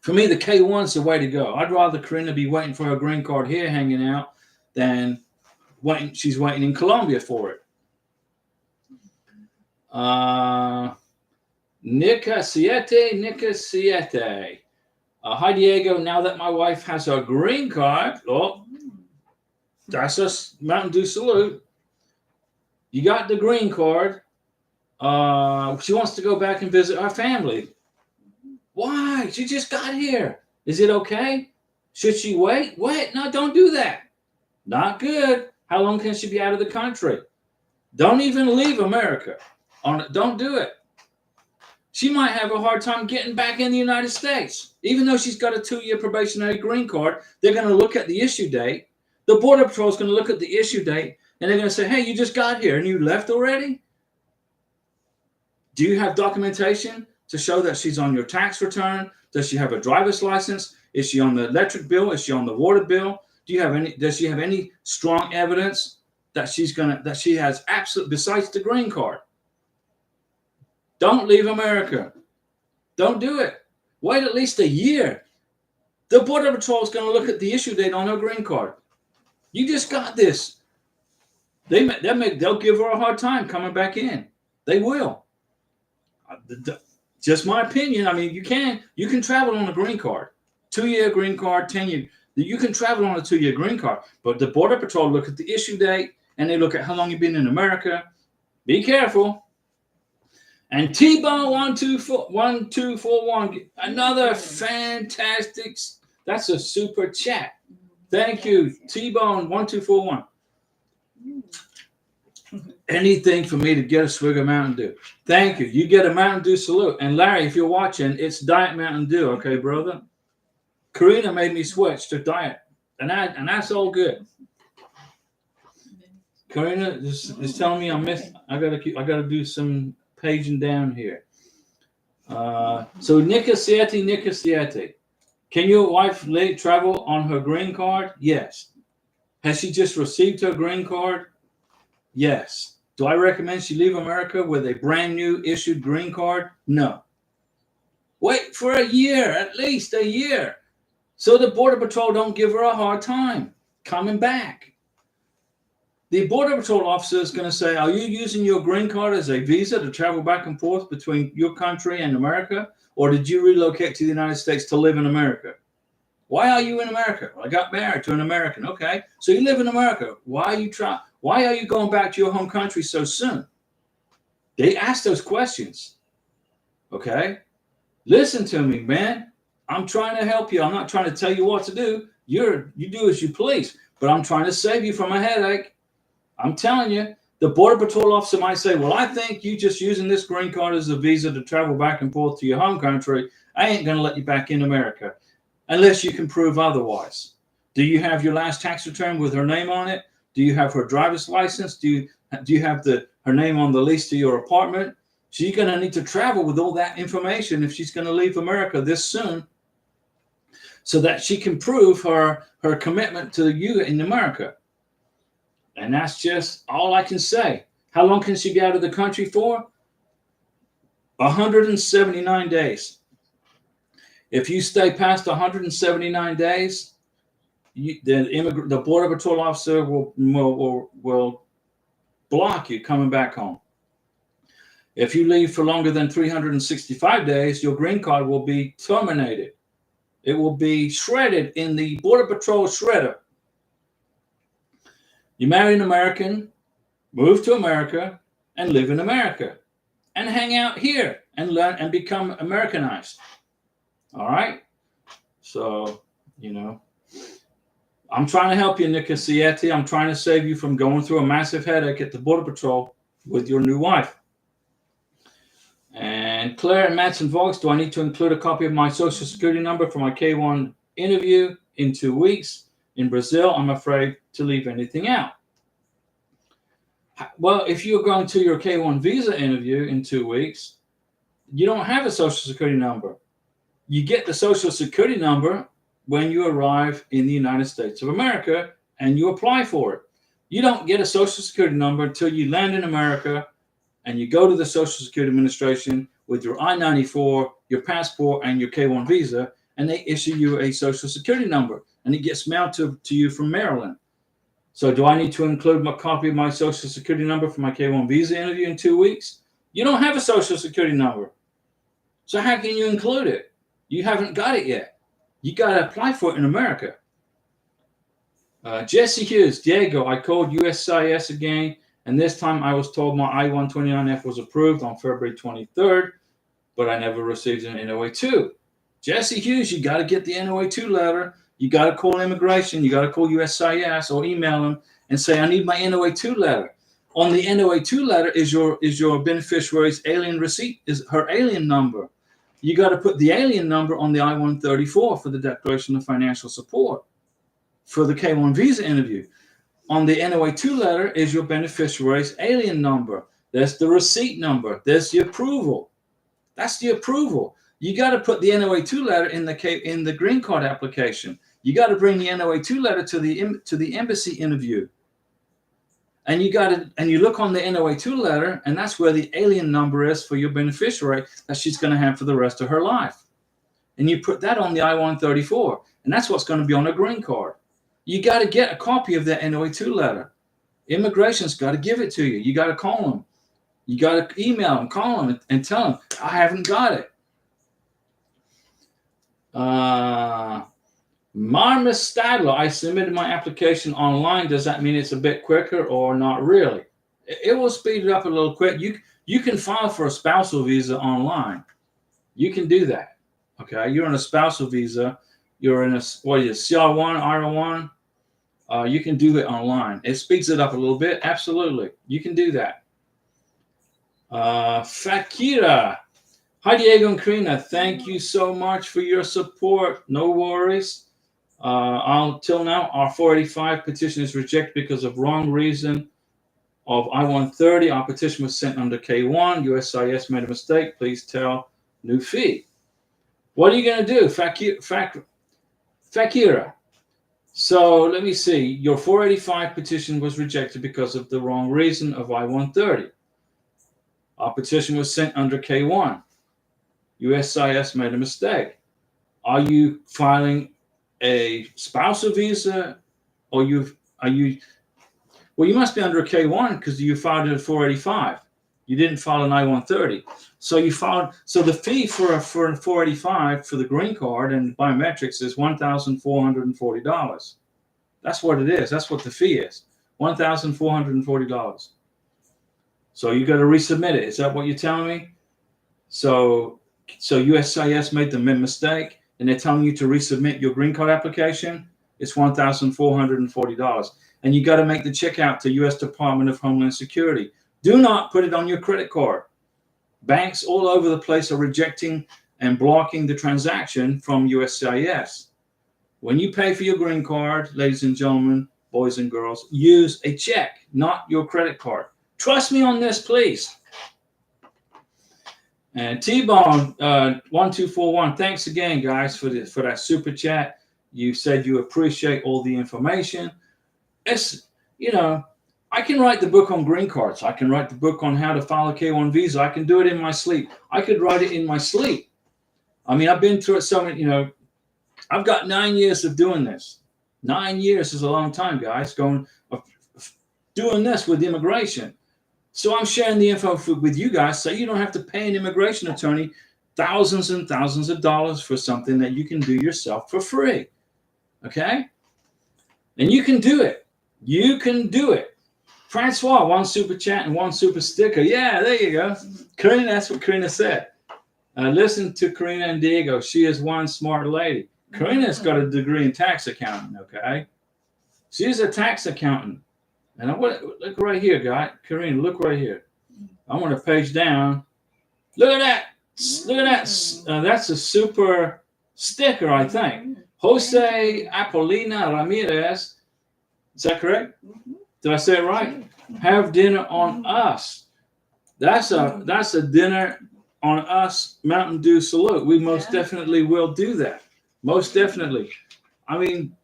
For me, the K1's the way to go. I'd rather Karina be waiting for her green card here hanging out than she's waiting in Colombia for it. Nika Siete. Hi, Diego. Now that my wife has her green card, that's a Mountain Dew salute. You got the green card. She wants to go back and visit her family. Why? She just got here. Is it okay? Should she wait? Wait, no, don't do that. Not good. How long can she be out of the country? Don't even leave America. Don't do it. She might have a hard time getting back in the United States. Even though she's got a 2-year probationary green card, they're going to look at the issue date. The Border Patrol is going to look at the issue date, and they're going to say, hey, you just got here and you left already? Do you have documentation to show that she's on your tax return? Does she have a driver's license? Is she on the electric bill? Is she on the water bill? Does she have any strong evidence that she has absolute, besides the green card? Don't leave America. Don't do it. Wait at least a year. The Border Patrol is going to look at the issue date on her green card. You just got this. They'll give her a hard time coming back in. They will. Just my opinion. I mean, you can travel on a green card, 2-year green card, 10-year. You can travel on a 2-year green card, but the Border Patrol look at the issue date and they look at how long you've been in America. Be careful. And T-Bone 1241, another fantastic. That's a super chat. Thank you, T-Bone 1241. Anything for me to get a swig of Mountain Dew. Thank you. You get a Mountain Dew salute. And Larry, if you're watching, it's Diet Mountain Dew, okay, brother? Karina made me switch to diet, and that's all good. Karina is telling me I gotta do some paging down here. So Nika Siete. Can your wife travel on her green card? Yes. Has she just received her green card? Yes. Do I recommend she leave America with a brand new issued green card? No. Wait for a year, at least a year, so the Border Patrol don't give her a hard time coming back. The Border Patrol officer is going to say, are you using your green card as a visa to travel back and forth between your country and America? Or did you relocate to the United States to live in America? Why are you in America? Well, I got married to an American. Okay, so you live in America. Why are you going back to your home country so soon? They ask those questions. Okay? Listen to me, man. I'm trying to help you. I'm not trying to tell you what to do. You do as you please. But I'm trying to save you from a headache. I'm telling you, the Border Patrol officer might say, well, I think you just using this green card as a visa to travel back and forth to your home country. I ain't going to let you back in America unless you can prove otherwise. Do you have your last tax return with her name on it? Do you have her driver's license? Do you have her name on the lease to your apartment? She's going to need to travel with all that information if she's going to leave America this soon, so that she can prove her commitment to you in America. And that's just all I can say. How long can she be out of the country for? 179 days. If you stay past 179 days, the Border Patrol officer will block you coming back home. If you leave for longer than 365 days, your green card will be terminated. It will be shredded in the Border Patrol shredder. You marry an American, move to America, and live in America, and hang out here and learn and become Americanized. All right? So, I'm trying to help you, Nika Siete. I'm trying to save you from going through a massive headache at the Border Patrol with your new wife. And Claire and Matson Vox, do I need to include a copy of my social security number for my K1 interview in 2 weeks? In Brazil, I'm afraid to leave anything out. Well, if you're going to your K1 visa interview in 2 weeks, you don't have a social security number. You get the social security number when you arrive in the United States of America and you apply for it. You don't get a Social Security number until you land in America and you go to the Social Security Administration with your I-94, your passport, and your K-1 visa, and they issue you a Social Security number, and it gets mailed to you from Maryland. So do I need to include my copy of my Social Security number for my K-1 visa interview in 2 weeks? You don't have a Social Security number. So how can you include it? You haven't got it yet. You got to apply for it in America. Jesse Hughes, Diego, I called USCIS again, and this time I was told my I-129F was approved on February 23rd, but I never received an NOA-2. Jesse Hughes, you got to get the NOA-2 letter. You got to call immigration. You got to call USCIS or email them and say, I need my NOA-2 letter. On the NOA-2 letter is your beneficiary's alien receipt, is her alien number. You got to put the alien number on the I-134 for the Declaration of Financial Support for the K-1 visa interview. On the NOA-2 letter is your beneficiary's alien number. There's the receipt number. There's the approval. That's the approval. You got to put the NOA-2 letter in the green card application. You got to bring the NOA-2 letter to the embassy interview. And you look on the NOA-2 letter, and that's where the alien number is for your beneficiary that she's going to have for the rest of her life. And you put that on the I-134, and that's what's going to be on a green card. You got to get a copy of that NOA-2 letter. Immigration's got to give it to you. You got to call them. You got to email them, call them, and tell them, I haven't got it. Marma Stadler, I submitted my application online. Does that mean it's a bit quicker or not really? It will speed it up a little quick. You can file for a spousal visa online. You can do that. Okay, you're on a spousal visa. You're in a CR1, IR1. You can do it online. It speeds it up a little bit. Absolutely, you can do that. Fakira, hi Diego and Karina. Thank you so much for your support. No worries. Till now, our 485 petition is rejected because of wrong reason of I-130. Our petition was sent under K1. USCIS made a mistake. Please tell new fee. What are you going to do, Fakira? So let me see. Your 485 petition was rejected because of the wrong reason of I-130. Our petition was sent under K1. USCIS made a mistake. Are you filing a spousal visa, or you must be under a K1 because you filed it at 485. You didn't file an I-130. So the fee for a 485 for the green card and biometrics is $1,440. That's what it is. That's what the fee is. $1,440. So you got to resubmit it. Is that what you're telling me? So USCIS made the mistake, and they're telling you to resubmit your green card application. It's $1,440, and you got to make the check out to U.S. Department of Homeland Security. Do not put it on your credit card. Banks all over the place are rejecting and blocking the transaction from USCIS. When you pay for your green card, ladies and gentlemen, boys and girls, use a check, not your credit card. Trust me on this, please. And T-Bone 1241, thanks again, guys, for that super chat. You said you appreciate all the information. It's, I can write the book on green cards. I can write the book on how to file a K-1 visa. I can do it in my sleep. I could write it in my sleep. I mean, I've been through it so many, I've got 9 years of doing this. 9 years is a long time, guys, doing this with immigration. So I'm sharing the info with you guys so you don't have to pay an immigration attorney thousands and thousands of dollars for something that you can do yourself for free. Okay? And you can do it. You can do it. Francois, one super chat and one super sticker. Yeah, there you go. Karina, that's what Karina said. Listen to Karina and Diego. She is one smart lady. Karina's got a degree in tax accounting, okay? She's a tax accountant. And look right here, guy. Karina, look right here. I want to page down. Look at that. Look at that. That's a super sticker, I think. Jose Apolina Ramirez. Is that correct? Did I say it right? Have dinner on us. That's a dinner on us Mountain Dew salute. We most definitely will do that. Most definitely. I mean,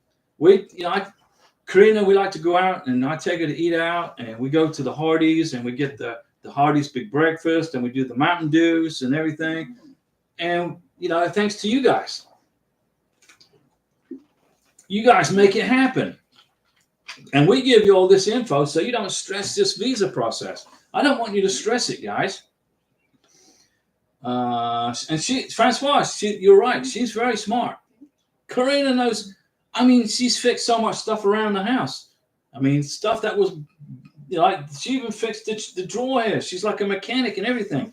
Karina, we like to go out, and I take her to eat out, and we go to the Hardee's, and we get the Hardee's big breakfast, and we do the Mountain Dews and everything. And, you know, thanks to you guys. You guys make it happen. And we give you all this info so you don't stress this visa process. I don't want you to stress it, guys. And Francois, you're right. She's very smart. Karina knows. I mean, she's fixed so much stuff around the house. I mean, stuff that was, you know, like she even fixed the drawer here. She's like a mechanic and everything.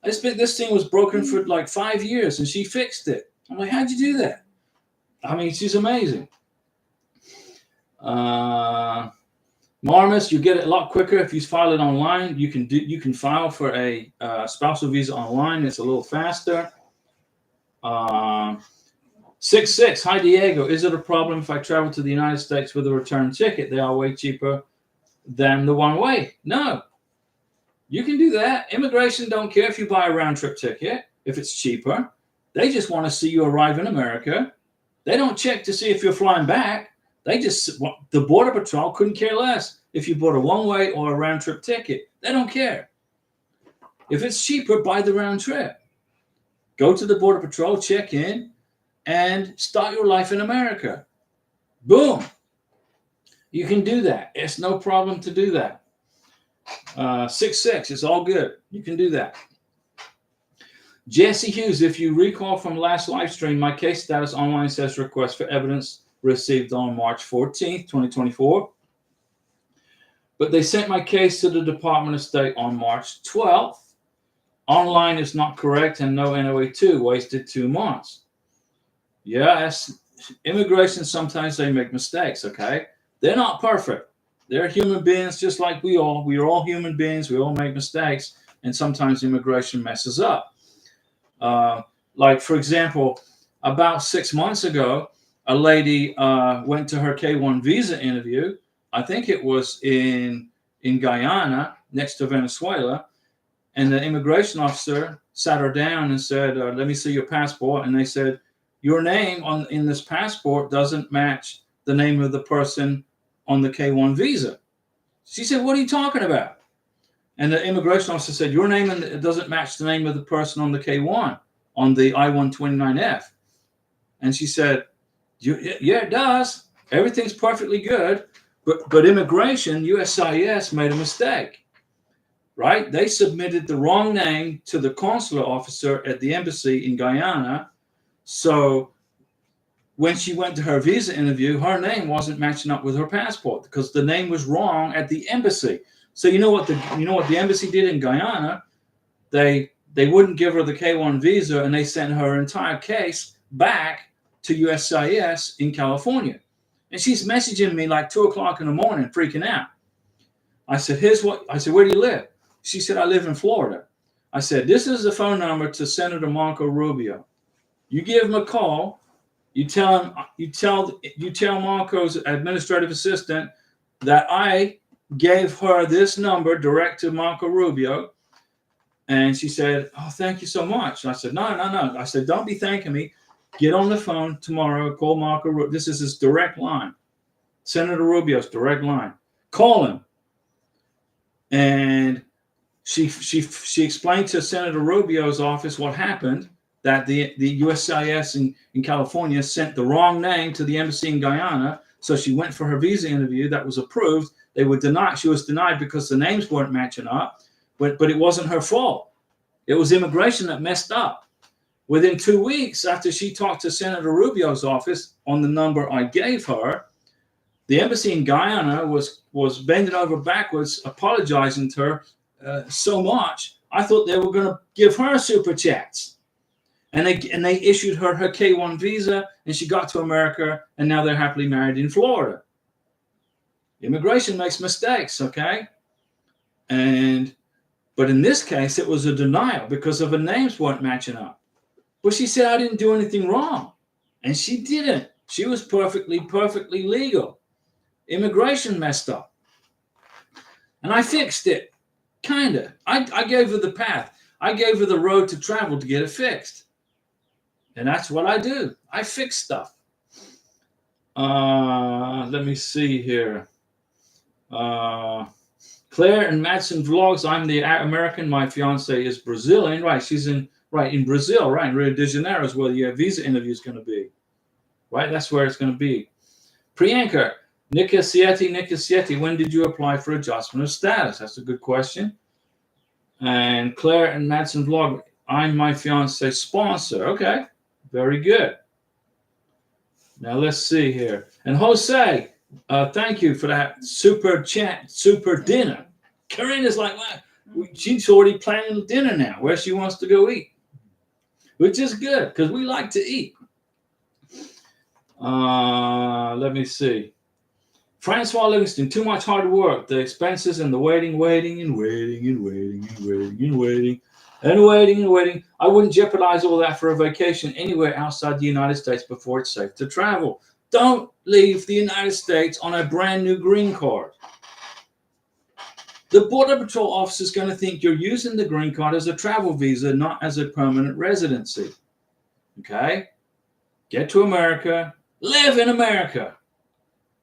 This thing was broken for like 5 years, and she fixed it. I'm like, how'd you do that? I mean, she's amazing. Marmus, you get it a lot quicker if you file it online. You can file for a spousal visa online. It's a little faster. 66. Hi Diego. Is it a problem if I travel to the United States with a return ticket? They are way cheaper than the one way. No. You can do that. Immigration don't care if you buy a round trip ticket, if it's cheaper. They just want to see you arrive in America. They don't check to see if you're flying back. The Border Patrol couldn't care less if you bought a one-way or a round trip ticket. They don't care. If it's cheaper, buy the round trip. Go to the Border Patrol, check in, and start your life in America. Boom. You can do that. It's no problem to do that. 66, it's all good. You can do that. Jesse Hughes, if you recall from last live stream, my case status online says request for evidence received on March 14th, 2024. But they sent my case to the Department of State on March 12th. Online is not correct and no NOA2, wasted 2 months. Yeah, immigration, sometimes they make mistakes, okay? They're not perfect. They're human beings just like we are. We are all human beings. We all make mistakes, and sometimes immigration messes up. Like, for example, about 6 months ago, a lady went to her K-1 visa interview. I think it was in Guyana, next to Venezuela. And the immigration officer sat her down and said, let me see your passport. And they said, your name in this passport doesn't match the name of the person on the K-1 visa. She said, what are you talking about? And the immigration officer said, your name doesn't match the name of the person on the K-1, on the I-129F. And she said, yeah, it does. Everything's perfectly good. But immigration, USCIS, made a mistake. Right? They submitted the wrong name to the consular officer at the embassy in Guyana. So when she went to her visa interview, her name wasn't matching up with her passport because the name was wrong at the embassy. So you know what the embassy did in Guyana? They wouldn't give her the K-1 visa, and they sent her entire case back to USCIS in California. And she's messaging me like 2 o'clock in the morning, freaking out. I said, where do you live? She said, I live in Florida. I said, this is the phone number to Senator Marco Rubio. You give him a call. You tell Marco's administrative assistant that I gave her this number direct to Marco Rubio. And she said, oh, thank you so much. And I said, no. I said, don't be thanking me. Get on the phone tomorrow. Call Marco Rubio. This is his direct line. Senator Rubio's direct line. Call him. And she explained to Senator Rubio's office what happened, that the USCIS in California sent the wrong name to the embassy in Guyana. So she went for her visa interview that was approved. She was denied because the names weren't matching up, but it wasn't her fault. It was immigration that messed up. Within 2 weeks after she talked to Senator Rubio's office on the number I gave her, the embassy in Guyana was bending over backwards, apologizing to her so much. I thought they were going to give her super chats. And they issued her K-1 visa, and she got to America, and now they're happily married in Florida. Immigration makes mistakes, okay? But in this case, it was a denial because of her names weren't matching up. But she said, I didn't do anything wrong. And she didn't. She was perfectly legal. Immigration messed up. And I fixed it. Kind of. I gave her the path. I gave her the road to travel to get it fixed. And that's what I do. I fix stuff. Let me see here. Claire and Madsen vlogs. I'm the American. My fiance is Brazilian. Right, she's in Brazil. Right, in Rio de Janeiro is where your visa interview is going to be. Right, that's where it's going to be. Priyanka, Nikasietti, when did you apply for adjustment of status? That's a good question. And Claire and Madsen vlog. I'm my fiance sponsor. Okay, very good. Now let's see here. And Jose, thank you for that super chat, super dinner. Karina's like, well, she's already planning dinner now, where she wants to go eat, which is good because we like to eat. Let me see. Francois Livingston, too much hard work. The expenses and the waiting. I wouldn't jeopardize all that for a vacation anywhere outside the United States before it's safe to travel. Don't leave the United States on a brand new green card. The Border Patrol officer is going to think you're using the green card as a travel visa, not as a permanent residency. Okay? Get to America. Live in America.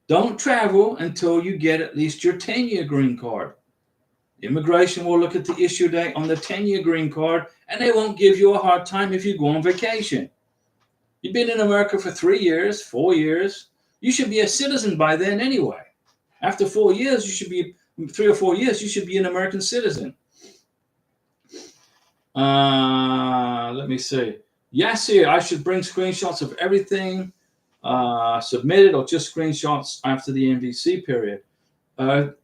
Don't travel until you get at least your 10-year green card. Immigration will look at the issue date on the 10-year green card, and they won't give you a hard time if you go on vacation. You've been in America for 3 years, 4 years. You should be a citizen by then anyway. After 4 years, 3 or 4 years, you should be an American citizen. Let me see. Yasir, I should bring screenshots of everything submitted or just screenshots after the MVC period.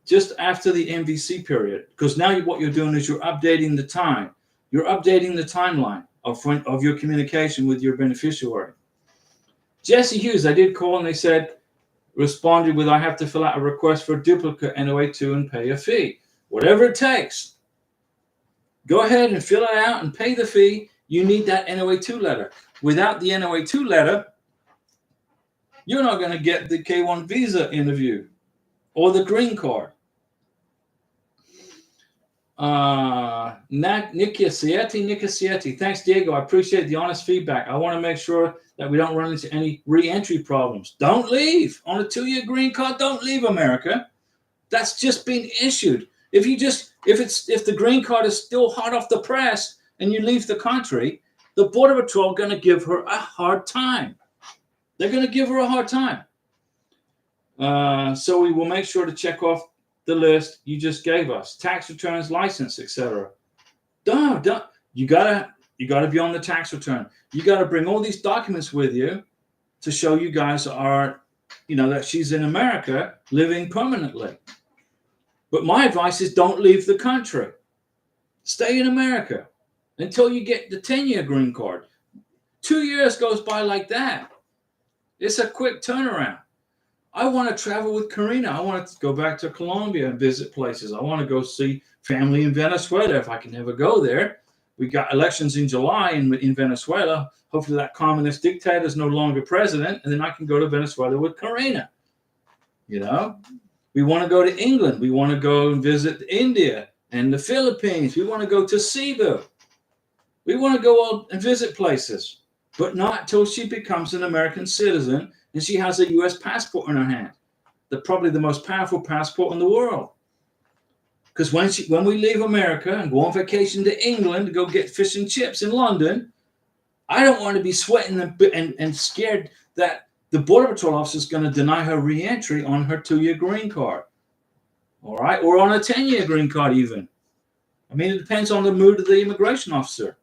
Just after the MVC period, because now what you're doing is you're updating the time. You're updating the timeline of your communication with your beneficiary. Jesse Hughes, I did call and they said, responded with, I have to fill out a request for a duplicate NOA2 and pay a fee. Whatever it takes. Go ahead and fill it out and pay the fee. You need that NOA2 letter. Without the NOA2 letter, you're not going to get the K1 visa interview or the green card. Nikasietti. Thanks, Diego. I appreciate the honest feedback. I want to make sure that we don't run into any re-entry problems. Don't leave on a 2-year green card. Don't leave America. That's just been issued. If the green card is still hot off the press and you leave the country, the Border Patrol are going to give her a hard time. They're going to give her a hard time. So we will make sure to check off the list you just gave us: tax returns, license, etc. Don't. You gotta be on the tax return. You gotta bring all these documents with you to show you guys are, that she's in America living permanently. But my advice is don't leave the country. Stay in America until you get the 10-year green card. 2 years goes by like that. It's a quick turnaround. I want to travel with Karina. I want to go back to Colombia and visit places. I want to go see family in Venezuela if I can ever go there. We got elections in July in Venezuela. Hopefully that communist dictator is no longer president, and then I can go to Venezuela with Karina. We want to go to England. We want to go and visit India and the Philippines. We want to go to Cebu. We want to go out and visit places, but not until she becomes an American citizen and she has a U.S. passport in her hand. Probably the most powerful passport in the world. Because when we leave America and go on vacation to England to go get fish and chips in London, I don't want to be sweating and scared that the Border Patrol officer is going to deny her re-entry on her 2-year green card. All right? Or on a 10-year green card even. I mean, it depends on the mood of the immigration officer.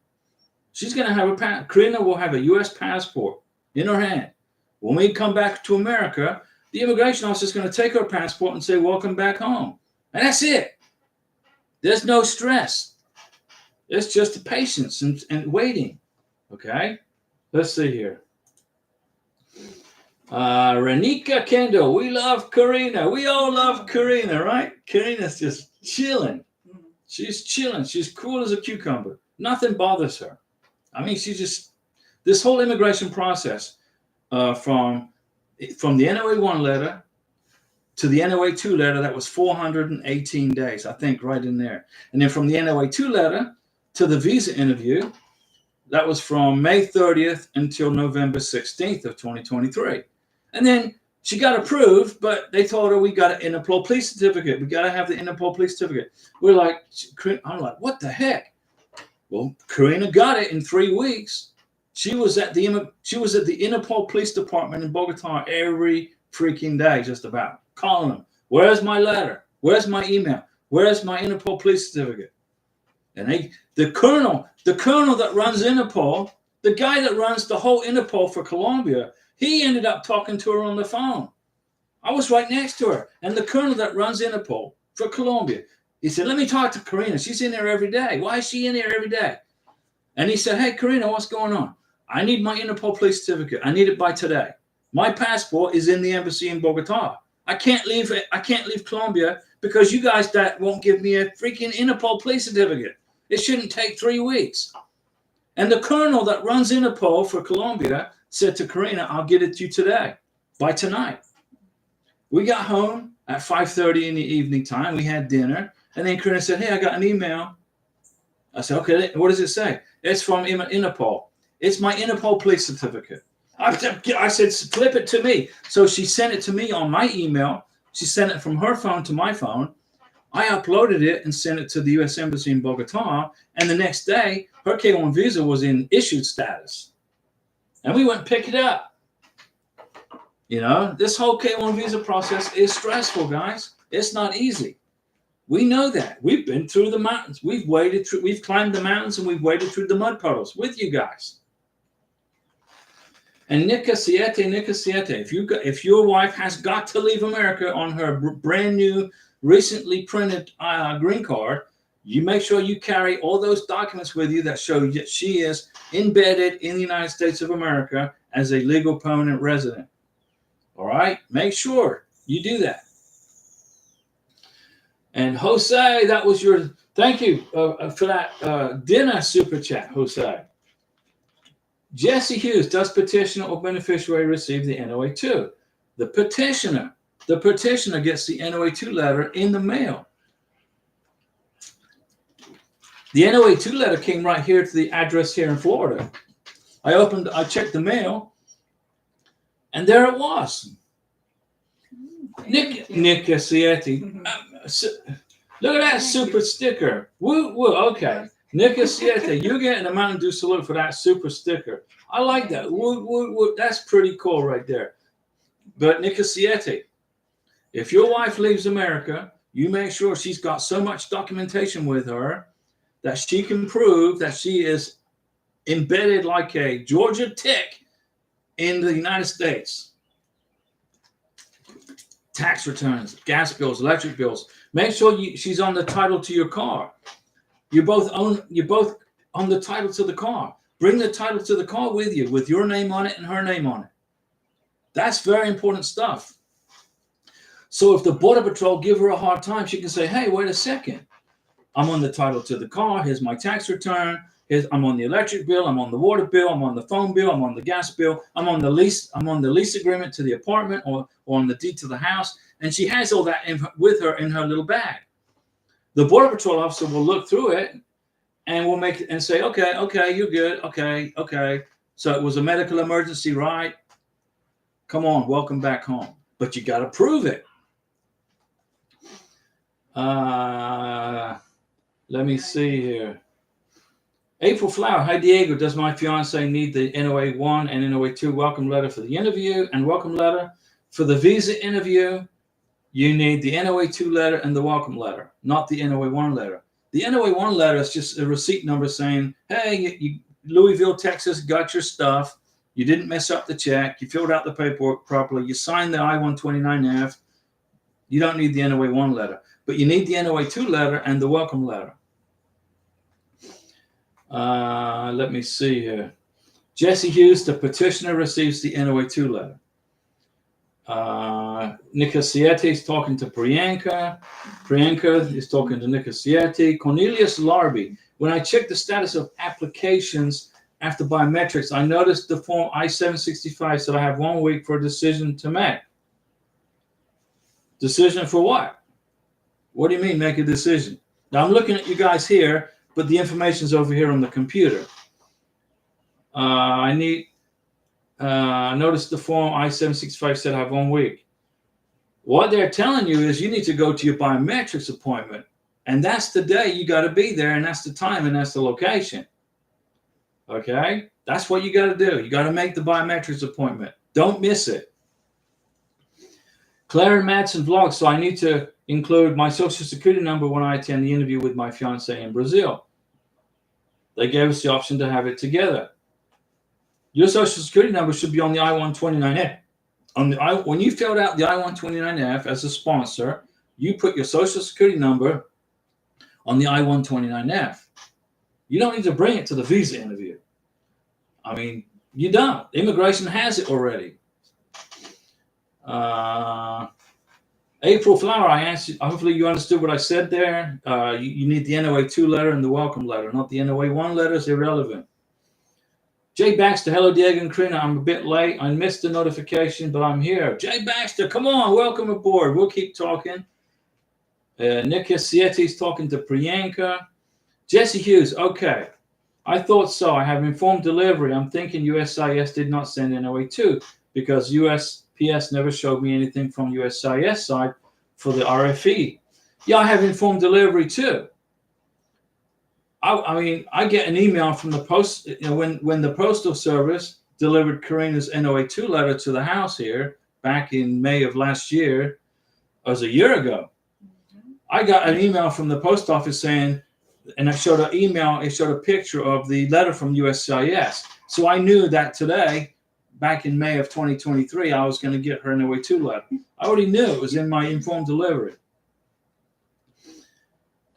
She's going to have Karina will have a U.S. passport in her hand. When we come back to America, the immigration officer is going to take her passport and say, welcome back home. And that's it. There's no stress. It's just patience and waiting. Okay? Let's see here. Renika Kendo, we love Karina. We all love Karina, right? Karina's just chilling. She's chilling. She's cool as a cucumber. Nothing bothers her. I mean, this whole immigration process, from the NOA1 letter to the NOA2 letter, that was 418 days, I think, right in there. And then from the NOA2 letter to the visa interview, that was from May 30th until November 16th of 2023. And then She got approved, but they told her we got an Interpol police certificate. We got to have the Interpol police certificate. We're like, I'm like, what the heck? Well, Karina got it in 3 weeks. She was at the Interpol Police Department in Bogota every freaking day, just about calling them. Where's my letter? Where's my email? Where's my Interpol Police certificate? And the colonel that runs Interpol, the guy that runs the whole Interpol for Colombia, he ended up talking to her on the phone. I was right next to her, and the colonel that runs Interpol for Colombia, he said, "Let me talk to Karina. She's in there every day. Why is she in there every day?" And he said, "Hey, Karina, what's going on? I need my Interpol police certificate. I need it by today. My passport is in the embassy in Bogota. I can't leave Colombia because you guys that won't give me a freaking Interpol police certificate. It shouldn't take 3 weeks." And the colonel that runs Interpol for Colombia said to Karina, "I'll get it to you today, by tonight." We got home at 5:30 in the evening time. We had dinner. And then Karina said, "Hey, I got an email." I said, "Okay, what does it say?" "It's from Interpol. It's my Interpol police certificate." I said, "Flip it to me." So she sent it to me on my email. She sent it from her phone to my phone. I uploaded it and sent it to the U.S. Embassy in Bogota. And the next day, her K-1 visa was in issued status. And we went and picked it up. You know, this whole K-1 visa process is stressful, guys. It's not easy. We know that. We've been through the mountains. We've climbed the mountains, and we've waded through the mud puddles with you guys. And Nika Siete, if your wife has got to leave America on her brand new, recently printed green card, you make sure you carry all those documents with you that show that she is embedded in the United States of America as a legal permanent resident. All right? Make sure you do that. And Jose, that was your, thank you for that dinner super chat, Jose. Jesse Hughes, does petitioner or beneficiary receive the NOA2? The petitioner gets the NOA2 letter in the mail. The NOA2 letter came right here to the address here in Florida. I checked the mail, and there it was. Nick Cassietti. Look at that super sticker. Woo, okay. Nick Cassietti, you're getting a Mountain Dew salute for that super sticker. I like that. Woo. That's pretty cool right there. But Nick Cassietti, if your wife leaves America, you make sure she's got so much documentation with her that she can prove that she is embedded like a Georgia tick in the United States. Tax returns, gas bills, electric bills. Make sure she's on the title to your car. You're both on the title to the car. Bring the title to the car with you, with your name on it and her name on it. That's very important stuff. So if the Border Patrol give her a hard time, she can say, "Hey, wait a second. I'm on the title to the car. Here's my tax return. I'm on the electric bill. I'm on the water bill. I'm on the phone bill. I'm on the gas bill. I'm on the lease. I'm on the lease agreement to the apartment or on the deed to the house." And she has all that with her in her little bag. The Border Patrol officer will look through it and will make it and say, okay, you're good. Okay. So it was a medical emergency, right? Come on, welcome back home. But you got to prove it. Let me see here. April Flower. Hi, Diego. Does my fiance need the NOA1 and NOA2 welcome letter for the interview and welcome letter? For the visa interview, you need the NOA2 letter and the welcome letter, not the NOA1 letter. The NOA1 letter is just a receipt number saying, "Hey, Louisville, Texas, got your stuff. You didn't mess up the check. You filled out the paperwork properly. You signed the I-129F. You don't need the NOA1 letter. But you need the NOA2 letter and the welcome letter." Let me see here. Jesse Hughes, the petitioner, receives the NOA2 letter. Nika Siete is talking to Priyanka. Priyanka is talking to Nika Siete. Cornelius Larby. When I checked the status of applications after biometrics, I noticed the form I-765 said I have 1 week for a decision to make. Decision for what? What do you mean make a decision? Now I'm looking at you guys here, but the information's over here on the computer. I need Notice the form I-765 said I have 1 week. What they're telling you is you need to go to your biometrics appointment. And that's the day you got to be there, and that's the time, and that's the location. Okay? That's what you got to do. You got to make the biometrics appointment. Don't miss it. Claire and Madsen vlog. So I need to include my social security number when I attend the interview with my fiance in Brazil. They gave us the option to have it together. Your social security number should be on the I-129F. When you filled out the I-129F as a sponsor, you put your social security number on the I-129F. You don't need to bring it to the visa interview. I mean, you don't. Immigration has it already. April Flower, I answered. Hopefully you understood what I said there. You need the NOA 2 letter and the welcome letter, not the NOA 1 letter. Is irrelevant. Jay Baxter, hello Diego and Karina. I'm a bit late. I missed the notification, but I'm here. Jay Baxter, come on, welcome aboard. We'll keep talking. Nick Sieti's talking to Priyanka. Jesse Hughes, okay. I thought so. I have informed delivery. I'm thinking USCIS did not send NOA 2 because USPS never showed me anything from USCIS side for the RFE. Yeah, I have informed delivery too. I mean, I get an email from the post, when the Postal Service delivered Karina's NOA 2 letter to the house here back in May of last year, it was a year ago. I got an email from the post office saying, and it showed a picture of the letter from USCIS. So I knew that today, back in May of 2023, I was going to get her NOA 2 letter. I already knew it was in my informed delivery.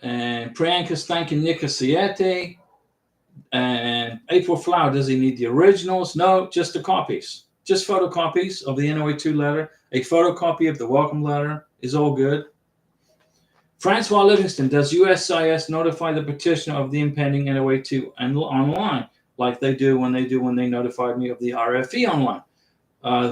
And Priyanka's thanking Nick Siete. And April Flower, does he need the originals? No, just the copies. Just photocopies of the NOA 2 letter. A photocopy of the welcome letter is all good. Francois Livingston, does USCIS notify the petitioner of the impending NOA 2 online, like they do when they notified me of the RFE online?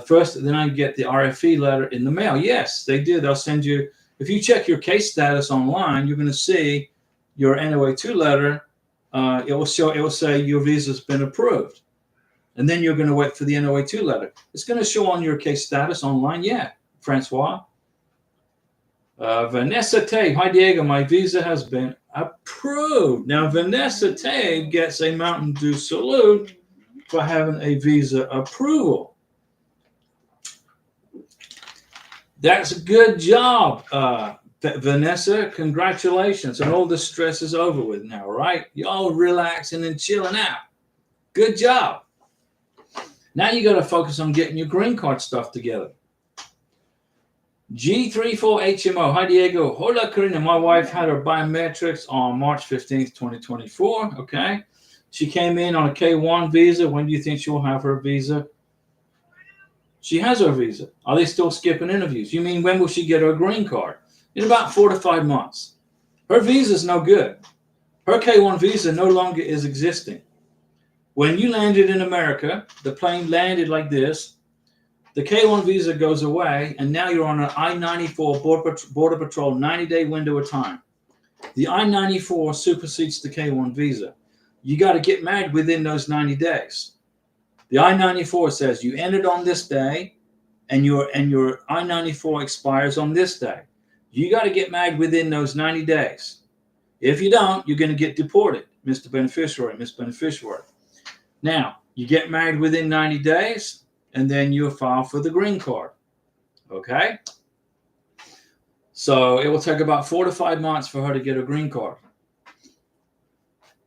First, then I get the RFE letter in the mail. Yes, they do. They'll send you. If you check your case status online, you're going to see your NOA 2 letter. It will say your visa's been approved. And then you're going to wait for the NOA 2 letter. It's going to show on your case status online. Yeah, Francois. Vanessa Tabe, hi Diego, my visa has been approved. Now, Vanessa Tabe gets a Mountain Dew salute for having a visa approval. That's a good job, Vanessa. Congratulations. And all the stress is over with now, right? You're all relaxing and chilling out. Good job. Now you got to focus on getting your green card stuff together. G34HMO. Hi, Diego. Hola, Karina. My wife had her biometrics on March 15th, 2024. Okay. She came in on a K1 visa. When do you think she will have her visa? She has her visa. Are they still skipping interviews? You mean when will she get her green card? In about 4 to 5 months. Her visa is no good. Her K1 visa no longer is existing. When you landed in America, the plane landed like this. The K1 visa goes away, and now you're on an I-94 Border Patrol 90-day window of time. The I-94 supersedes the K1 visa. You got to get married within those 90 days. The I-94 says you entered on this day, and your I-94 expires on this day. You got to get married within those 90 days. If you don't, you're going to get deported, Mr. Beneficiary, Miss Beneficiary. Now, you get married within 90 days, and then you file for the green card. Okay? So it will take about 4 to 5 months for her to get her green card.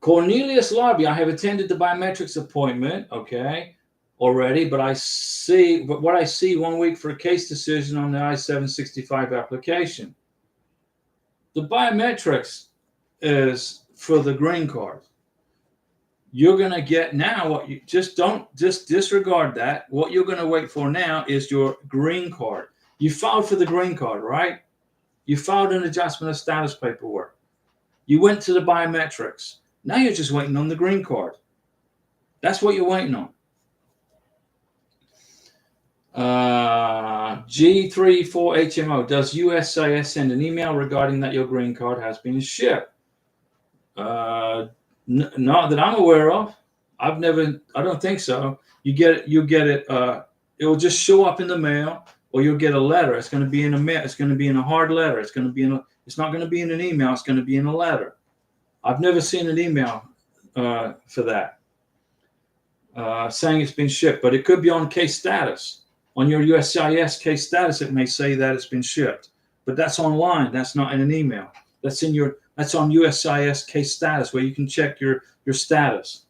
Cornelius Larby, I have attended the biometrics appointment, okay, already, but what I see 1 week for a case decision on the I-765 application. The biometrics is for the green card. You're going to get now what you just disregard that. What you're going to wait for now is your green card. You filed for the green card, right? You filed an adjustment of status paperwork. You went to the biometrics. Now you're just waiting on the green card. That's what you're waiting on. G34HMO, does USCIS send an email regarding that your green card has been shipped? Not that I'm aware of. I don't think so. You get it. It will just show up in the mail, or you'll get a letter. It's going to be in a mail. It's going to be in a hard letter. It's not going to be in an email. It's going to be in a letter. I've never seen an email for that saying it's been shipped, but it could be on case status. On your USCIS case status, it may say that it's been shipped, but that's online. That's not in an email. That's on USCIS case status, where you can check your status.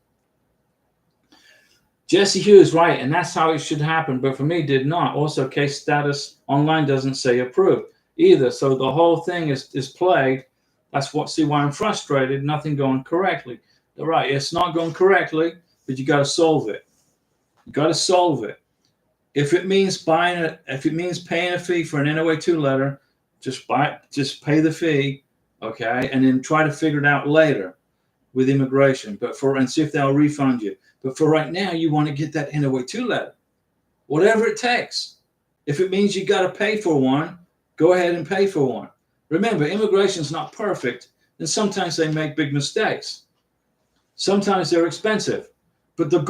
Jesse Hughes, right, and that's how it should happen, but for me, it did not. Also, case status online doesn't say approved either, so the whole thing is played. That's why I'm frustrated. Nothing going correctly. All right, it's not going correctly, but you got to solve it. You got to solve it. If it means paying a fee for an NOA2 letter, just pay the fee, okay, and then try to figure it out later with immigration. And see if they'll refund you. But for right now, you want to get that NOA2 letter, whatever it takes. If it means you got to pay for one, go ahead and pay for one. Remember, immigration is not perfect, and sometimes they make big mistakes. Sometimes they're expensive. But the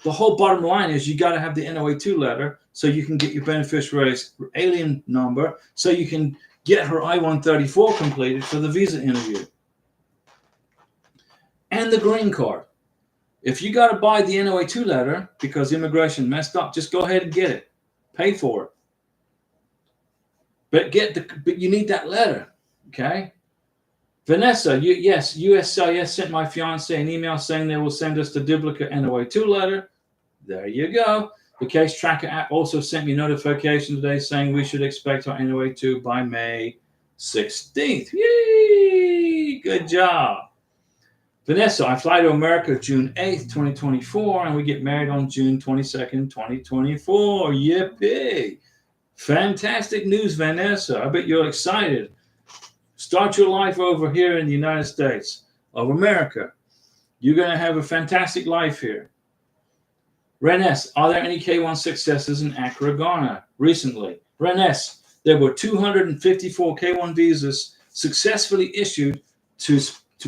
whole bottom line is you got to have the NOA2 letter so you can get your beneficiary's alien number, so you can get her I-134 completed for the visa interview. And the green card. If you got to buy the NOA2 letter because immigration messed up, just go ahead and get it. Pay for it. But you need that letter, okay? Vanessa, yes, USCIS sent my fiance an email saying they will send us the duplicate NOA2 letter. There you go. The case tracker app also sent me a notification today saying we should expect our NOA2 by May 16th. Yay! Good job. Vanessa, I fly to America June 8th, 2024, and we get married on June 22nd, 2024. Yippee! Fantastic news, Vanessa. I bet you're excited. Start your life over here in the United States of America. You're going to have a fantastic life here. Renes, are there any K1 successes in Accra, Ghana recently? Renes, there were 254 K1 visas successfully issued to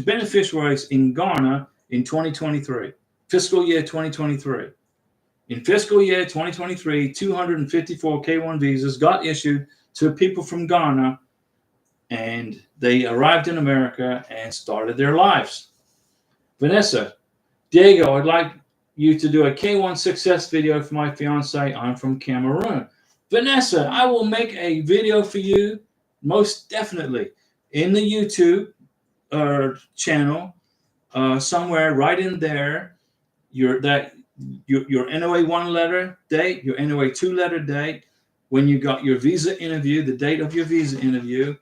beneficiaries in Ghana in 2023, fiscal year 2023. In fiscal year 2023, 254 K1 visas got issued to people from Ghana, and they arrived in America and started their lives. Vanessa, Diego, I'd like you to do a K1 success video for my fiance. I'm from Cameroon. Vanessa, I will make a video for you, most definitely, in the YouTube channel, somewhere right in there. Your NOA1 letter date, your NOA2 letter date, when you got your visa interview, the date of your visa interview,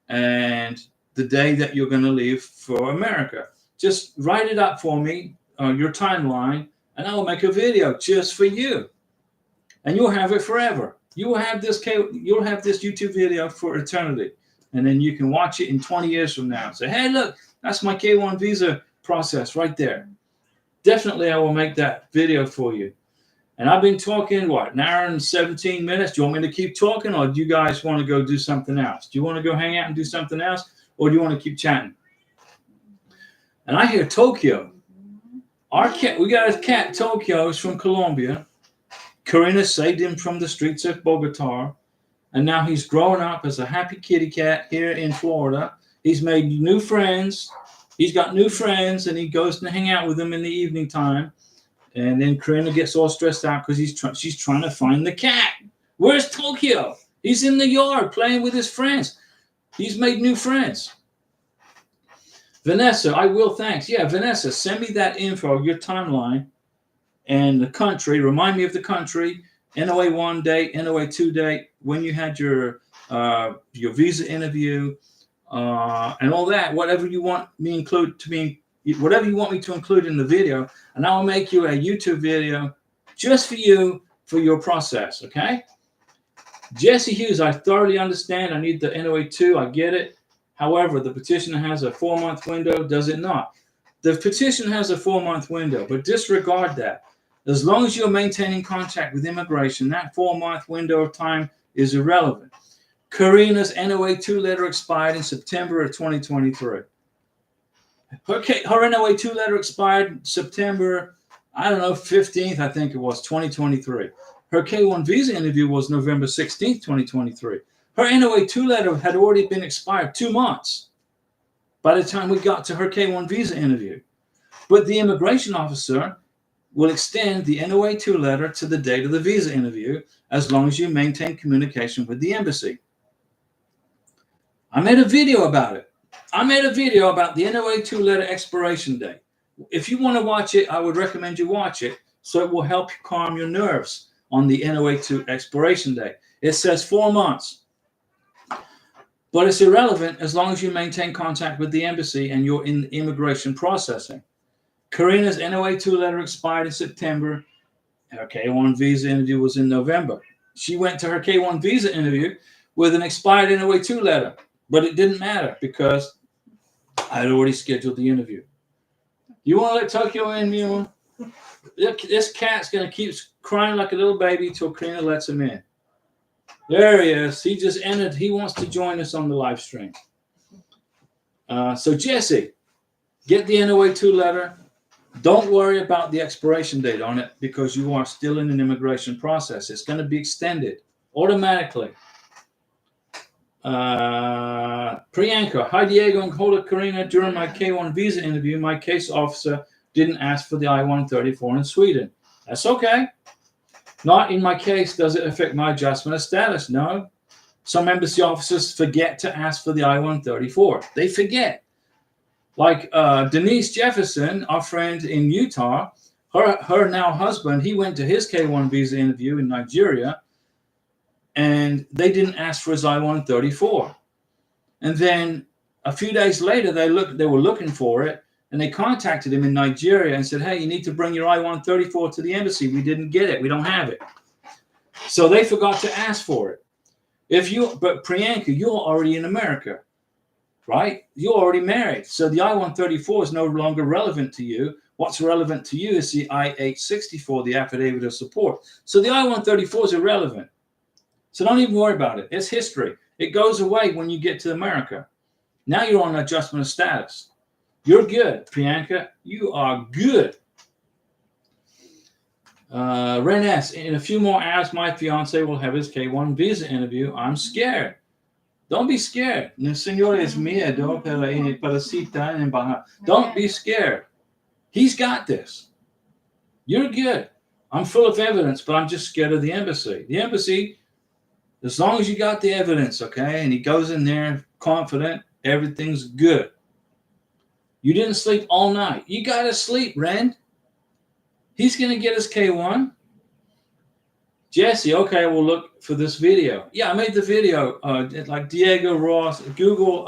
and the day that you're going to leave for America. Just write it up for me, your timeline, and I will make a video just for you. And you'll have it forever. You will have this YouTube video for eternity. And then you can watch it in 20 years from now. Say, hey, look, that's my K1 visa process right there. Definitely, I will make that video for you. And I've been talking, an hour and 17 minutes. Do you want me to keep talking, or do you guys want to go do something else? Do you want to go hang out and do something else, or do you want to keep chatting? And I hear Tokyo. We got a cat, Tokyo, is from Colombia. Karina saved him from the streets of Bogota. And now he's growing up as a happy kitty cat here in Florida. He's made new friends. He's got new friends, and he goes to hang out with them in the evening time. And then Karina gets all stressed out because she's trying to find the cat. Where's Tokyo? He's in the yard playing with his friends. He's made new friends. Vanessa, I will, thanks. Yeah, Vanessa, send me that info, your timeline, and the country. Remind me of the country, NOA1 date, NOA2 date, when you had your visa interview, and all that. Whatever you want me to include in the video, and I will make you a YouTube video just for you for your process. Okay? Jesse Hughes, I thoroughly understand. I need the NOA2. I get it. However, the petition has a 4-month window. Does it not? The petition has a 4-month window, but disregard that. As long as you're maintaining contact with immigration, that 4-month window of time is irrelevant. Karina's NOA2 letter expired in September of 2023. Her NOA2 letter expired September I don't know, 15th, I think it was, 2023. Her K1 visa interview was November 16th, 2023. Her NOA-2 letter had already been expired 2 months by the time we got to her K1 visa interview. But the immigration officer will extend the NOA-2 letter to the date of the visa interview as long as you maintain communication with the embassy. I made a video about it. I made a video about the NOA-2 letter expiration date. If you want to watch it, I would recommend you watch it, so it will help you calm your nerves on the NOA-2 expiration date. It says 4 months, but it's irrelevant as long as you maintain contact with the embassy and you're in immigration processing. Karina's NOA-2 letter expired in September. Her K1 visa interview was in November. She went to her K1 visa interview with an expired NOA-2 letter, but it didn't matter because I had already scheduled the interview. You want to let Tokyo in, Mule? This cat's going to keep crying like a little baby till Karina lets him in. There he is. He just entered. He wants to join us on the live stream. So, Jesse, get the NOA-2 letter. Don't worry about the expiration date on it because you are still in an immigration process. It's going to be extended automatically. Priyanka, hi Diego and Hola Karina. During my K1 visa interview, my case officer didn't ask for the I-134 in Sweden. That's okay. Not in my case does it affect my adjustment of status. No. Some embassy officers forget to ask for the I-134. They forget. Like Denise Jefferson, our friend in Utah, her now husband, he went to his K1 visa interview in Nigeria, and they didn't ask for his I-134. And then a few days later, they were looking for it, and they contacted him in Nigeria and said, hey, you need to bring your I-134 to the embassy. We didn't get it. We don't have it. So they forgot to ask for it. But Priyanka, you're already in America, right? You're already married. So the I-134 is no longer relevant to you. What's relevant to you is the I-864, the affidavit of support. So the I-134 is irrelevant. So don't even worry about it. It's history. It goes away when you get to America. Now you're on adjustment of status. You're good, Priyanka. You are good. Ren S. In a few more hours, my fiance will have his K1 visa interview. I'm scared. Don't be scared. El Señor es miedo para citar en embajada. Don't be scared. He's got this. You're good. I'm full of evidence, but I'm just scared of the embassy. The embassy, as long as you got the evidence, okay, and he goes in there confident, everything's good. You didn't sleep all night. You got to sleep, Ren. He's going to get his K1. Jesse, okay, we'll look for this video. Yeah, I made the video. Like Diego Ross, Google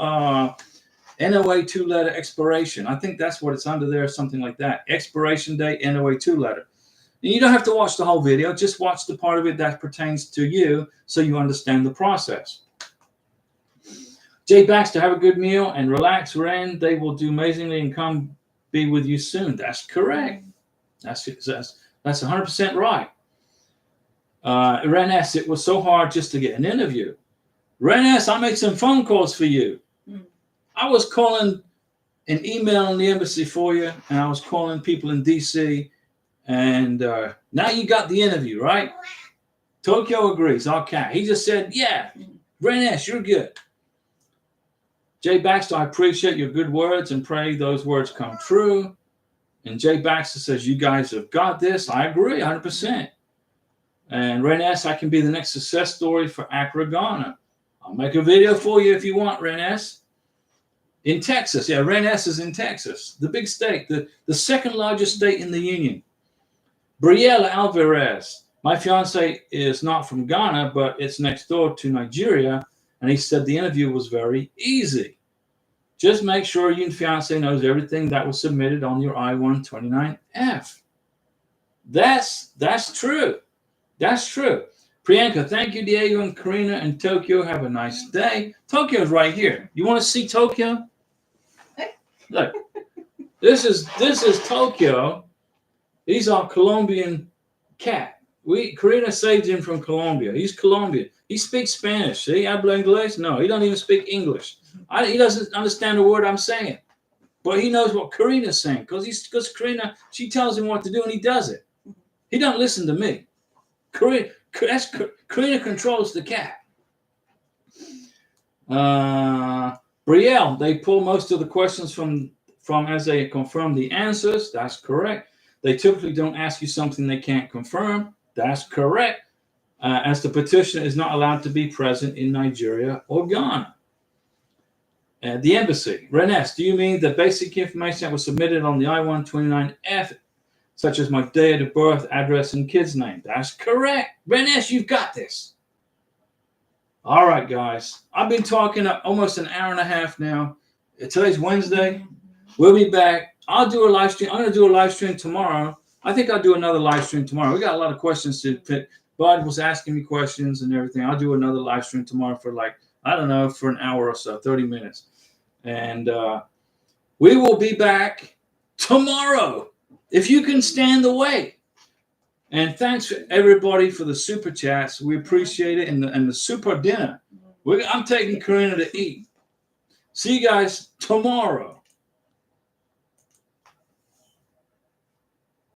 NOA-2 letter expiration. I think that's what it's under there, something like that. Expiration date, NOA-2 letter. And you don't have to watch the whole video. Just watch the part of it that pertains to you so you understand the process. Jay Baxter, have a good meal and relax, Ren. They will do amazingly and come be with you soon. That's correct. That's 100% right. Ren S., it was so hard just to get an interview. Ren S., I made some phone calls for you. I was calling and emailing the embassy for you, and I was calling people in D.C., and now you got the interview, right? Tokyo agrees. Okay. He just said, yeah, Ren S., you're good. Jay Baxter, I appreciate your good words and pray those words come true. And Jay Baxter says, you guys have got this. I agree, 100%. And Ren S., I can be the next success story for Accra, Ghana. I'll make a video for you if you want, Ren S. In Texas. Yeah, Ren S. is in Texas, the big state, the second largest state in the union. Briella Alvarez. My fiance is not from Ghana, but it's next door to Nigeria. And he said the interview was very easy. Just make sure your fiance knows everything that was submitted on your I-129F. That's true. That's true. Priyanka, thank you, Diego and Karina and Tokyo. Have a nice day. Tokyo's right here. You want to see Tokyo? Look, this is Tokyo. He's our Colombian cat. Karina saved him from Colombia. He's Colombian. He speaks Spanish. See, habla inglés? No, he don't even speak English. He doesn't understand a word I'm saying. But he knows what Karina's saying because Karina, she tells him what to do and he does it. He don't listen to me. Karina controls the cat. Brielle, they pull most of the questions from as they confirm the answers. That's correct. They typically don't ask you something they can't confirm. That's correct. As the petitioner is not allowed to be present in Nigeria or Ghana. The embassy. Renes, do you mean the basic information that was submitted on the I-129F, such as my date of birth, address, and kid's name? That's correct. Renes, you've got this. All right, guys. I've been talking almost an hour and a half now. Today's Wednesday. We'll be back. I'll do a live stream. I'm going to do a live stream tomorrow. I think I'll do another live stream tomorrow. We got a lot of questions to fit. Bud was asking me questions and everything. I'll do another live stream tomorrow for for an hour or so, 30 minutes. And we will be back tomorrow if you can stand the wait. And thanks for everybody for the super chats. We appreciate it. And the super dinner. I'm taking Karina to eat. See you guys tomorrow.